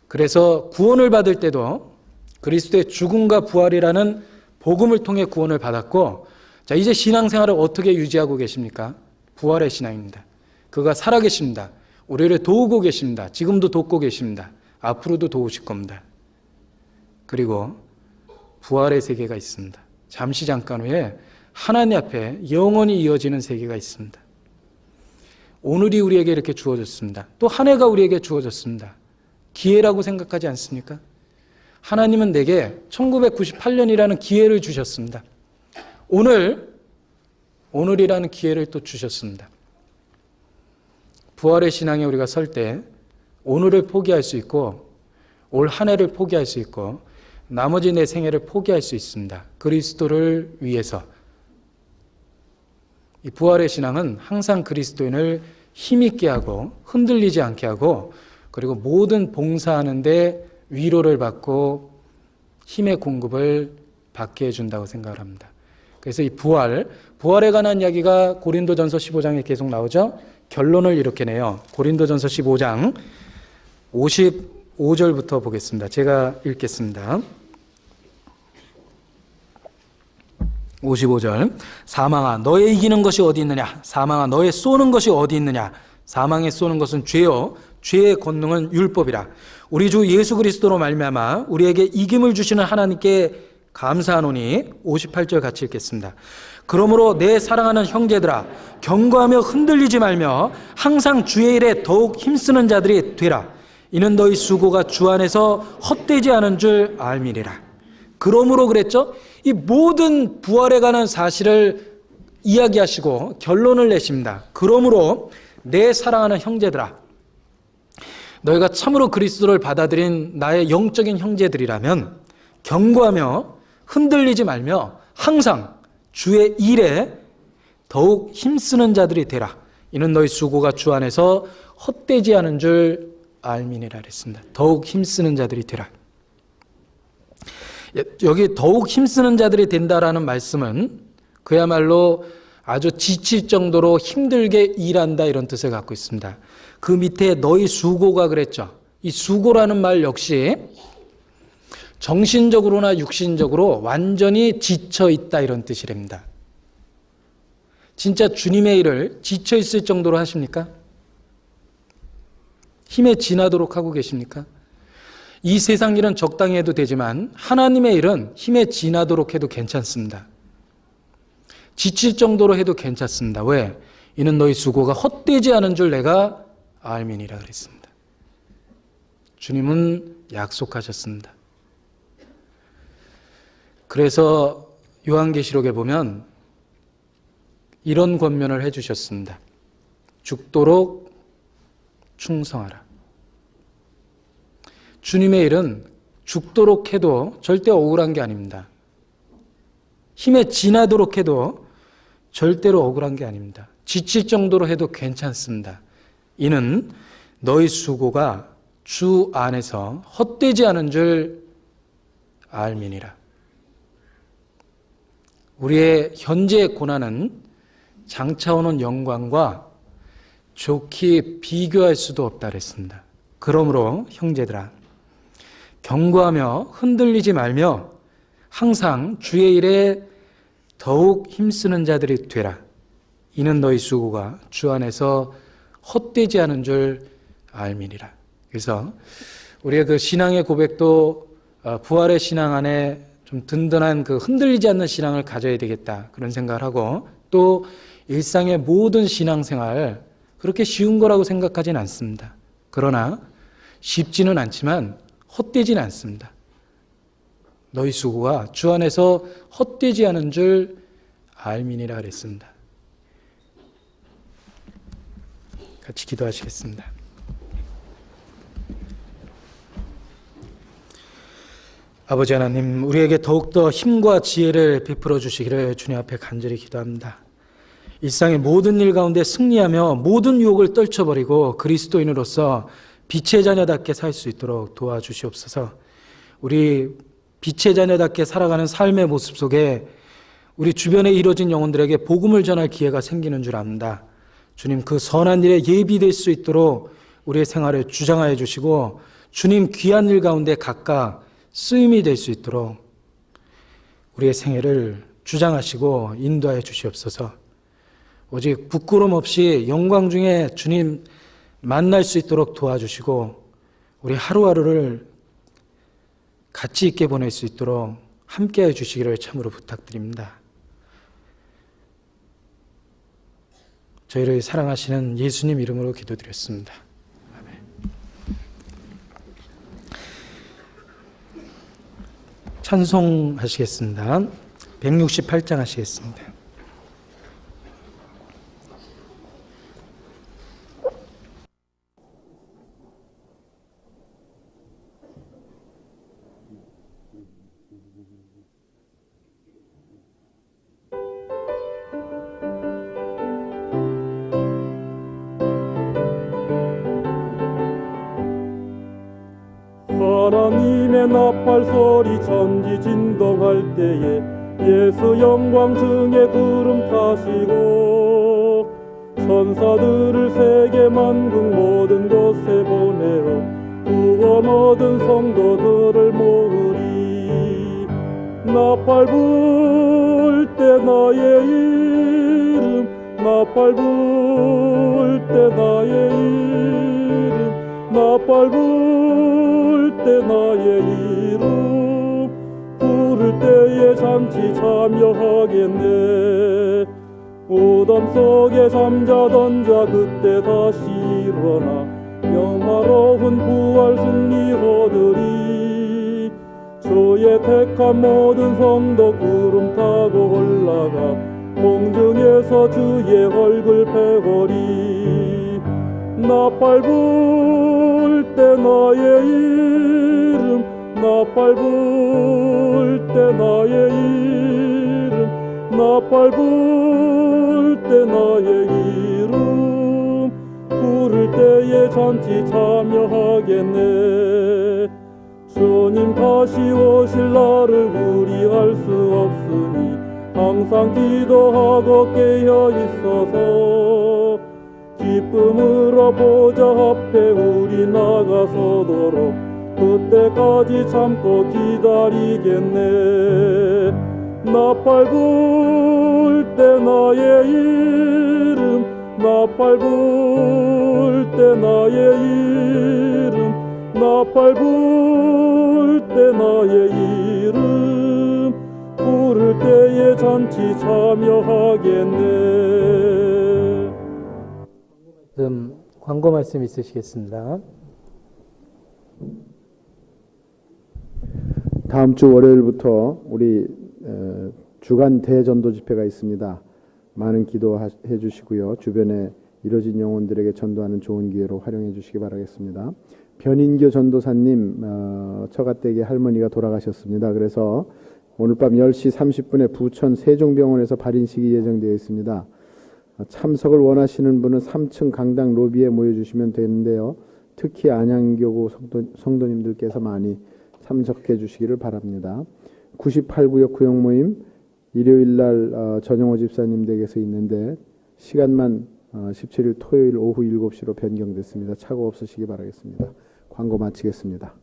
그래서 구원을 받을 때도 그리스도의 죽음과 부활이라는 복음을 통해 구원을 받았고, 자, 이제 신앙생활을 어떻게 유지하고 계십니까? 부활의 신앙입니다. 그가 살아계십니다. 우리를 도우고 계십니다. 지금도 돕고 계십니다. 앞으로도 도우실 겁니다. 그리고 부활의 세계가 있습니다. 잠깐 후에 하나님 앞에 영원히 이어지는 세계가 있습니다. 오늘이 우리에게 이렇게 주어졌습니다. 또 한 해가 우리에게 주어졌습니다. 기회라고 생각하지 않습니까? 하나님은 내게 1998년이라는 기회를 주셨습니다. 오늘이라는 기회를 또 주셨습니다. 부활의 신앙에 우리가 설 때 오늘을 포기할 수 있고 올 한 해를 포기할 수 있고 나머지 내 생애를 포기할 수 있습니다. 그리스도를 위해서. 이 부활의 신앙은 항상 그리스도인을 힘있게 하고 흔들리지 않게 하고 그리고 모든 봉사하는 데 위로를 받고 힘의 공급을 받게 해준다고 생각을 합니다. 그래서 이 부활에 관한 이야기가 고린도전서 15장에 계속 나오죠. 결론을 이렇게 내요. 고린도전서 15장 55절부터 보겠습니다. 제가 읽겠습니다. 55절. 사망아 너의 이기는 것이 어디 있느냐? 사망아 너의 쏘는 것이 어디 있느냐? 사망에 쏘는 것은 죄요 죄의 권능은 율법이라. 우리 주 예수 그리스도로 말미암아 우리에게 이김을 주시는 하나님께 감사하노니. 58절 같이 읽겠습니다. 그러므로 내 사랑하는 형제들아 경고하며 흔들리지 말며 항상 주의 일에 더욱 힘쓰는 자들이 되라. 이는 너희 수고가 주 안에서 헛되지 않은 줄 알미리라. 그러므로 그랬죠. 이 모든 부활에 관한 사실을 이야기하시고 결론을 내십니다. 그러므로 내 사랑하는 형제들아 너희가 참으로 그리스도를 받아들인 나의 영적인 형제들이라면 경고하며 흔들리지 말며 항상 주의 일에 더욱 힘쓰는 자들이 되라. 이는 너희 수고가 주 안에서 헛되지 않은 줄 알미니라 그랬습니다. 더욱 힘쓰는 자들이 되라. 여기 더욱 힘쓰는 자들이 된다라는 말씀은 그야말로 아주 지칠 정도로 힘들게 일한다 이런 뜻을 갖고 있습니다. 그 밑에 너희 수고가 그랬죠. 이 수고라는 말 역시 정신적으로나 육신적으로 완전히 지쳐 있다 이런 뜻이랍니다. 진짜 주님의 일을 지쳐 있을 정도로 하십니까? 힘에 지나도록 하고 계십니까? 이 세상 일은 적당히 해도 되지만 하나님의 일은 힘에 지나도록 해도 괜찮습니다. 지칠 정도로 해도 괜찮습니다. 왜? 이는 너희 수고가 헛되지 않은 줄 내가 알미니라 그랬습니다. 주님은 약속하셨습니다. 그래서 요한계시록에 보면 이런 권면을 해주셨습니다. 죽도록 충성하라. 주님의 일은 죽도록 해도 절대 억울한 게 아닙니다. 힘에 지나도록 해도 절대로 억울한 게 아닙니다. 지칠 정도로 해도 괜찮습니다. 이는 너희 수고가 주 안에서 헛되지 않은 줄 알미니라. 우리의 현재의 고난은 장차 오는 영광과 좋게 비교할 수도 없다 그랬습니다. 그러므로 형제들아 경고하며 흔들리지 말며 항상 주의 일에 더욱 힘쓰는 자들이 되라. 이는 너희 수고가 주 안에서 헛되지 않은 줄 알미니라. 그래서 우리의 그 신앙의 고백도 부활의 신앙 안에 좀 든든한 그 흔들리지 않는 신앙을 가져야 되겠다 그런 생각을 하고 또 일상의 모든 신앙생활 그렇게 쉬운 거라고 생각하진 않습니다. 그러나 쉽지는 않지만 헛되진 않습니다. 너희 수고가 주 안에서 헛되지 않은 줄 알미니라 그랬습니다. 같이 기도하시겠습니다. 아버지 하나님, 우리에게 더욱더 힘과 지혜를 베풀어 주시기를 주님 앞에 간절히 기도합니다. 일상의 모든 일 가운데 승리하며 모든 유혹을 떨쳐버리고 그리스도인으로서 빛의 자녀답게 살 수 있도록 도와주시옵소서. 우리 빛의 자녀답게 살아가는 삶의 모습 속에 우리 주변에 이루어진 영혼들에게 복음을 전할 기회가 생기는 줄 압니다. 주님, 그 선한 일에 예비될 수 있도록 우리의 생활을 주장하여 주시고 주님 귀한 일 가운데 각각 쓰임이 될 수 있도록 우리의 생애를 주장하시고 인도하여 주시옵소서. 오직 부끄럼 없이 영광 중에 주님 만날 수 있도록 도와주시고 우리 하루하루를 가치 있게 보낼 수 있도록 함께해 주시기를 참으로 부탁드립니다. 저희를 사랑하시는 예수님 이름으로 기도드렸습니다. 아멘. 찬송하시겠습니다. 168장 하시겠습니다. 하나님의 나팔 소리 천지 진동할 때에 예수 영광 중에 구름 타시고 천사들을 세계 만국 모든 곳에 보내어 구원 얻은 성도들을 모으리. 나팔 불 때 나의 이름, 나팔 불 때 나의 이름, 나팔 불 때 나의 이름 부를 때에 잔치 참여하겠네. 무덤 속에 잠자던 자 그때 다시 일어나 영화로운 부활 승리 얻으리. 주의 택한 모든 성도 구름 타고 올라가 공중에서 주의 얼굴 배우리. 나팔 불 때 나의 이름, 나팔 불 때 나의 이름, 나팔 불 때 나의 이름 부를 때에 잔치 참여하겠네. 주님 다시 오실 날을 우리 알 수 없으니 항상 기도하고 깨어 있어서 기쁨으로 보좌 앞에 우리 나가서도록 그때까지 참고 기다리겠네. 나팔 불 때 나의 이름, 나팔 불 때 나의 이름, 나팔 불 때 나의 이름 부를 때에 잔치 참여하겠네. 광고 말씀 있으시겠습니다. 다음 주 월요일부터 우리 주간 대전도 집회가 있습니다. 많은 기도해 주시고요. 주변에 이뤄진 영혼들에게 전도하는 좋은 기회로 활용해 주시기 바라겠습니다. 변인교 전도사님 처가댁에 할머니가 돌아가셨습니다. 그래서 오늘 밤 10시 30분에 부천 세종병원에서 발인식이 예정되어 있습니다. 참석을 원하시는 분은 3층 강당 로비에 모여주시면 되는데요. 특히 안양교구 성도님들께서 많이 참석해 주시기를 바랍니다. 98구역 구역 모임 일요일날 전영호 집사님 댁에서 있는데 시간만 17일 토요일 오후 7시로 변경됐습니다. 착오 없으시기 바라겠습니다. 광고 마치겠습니다.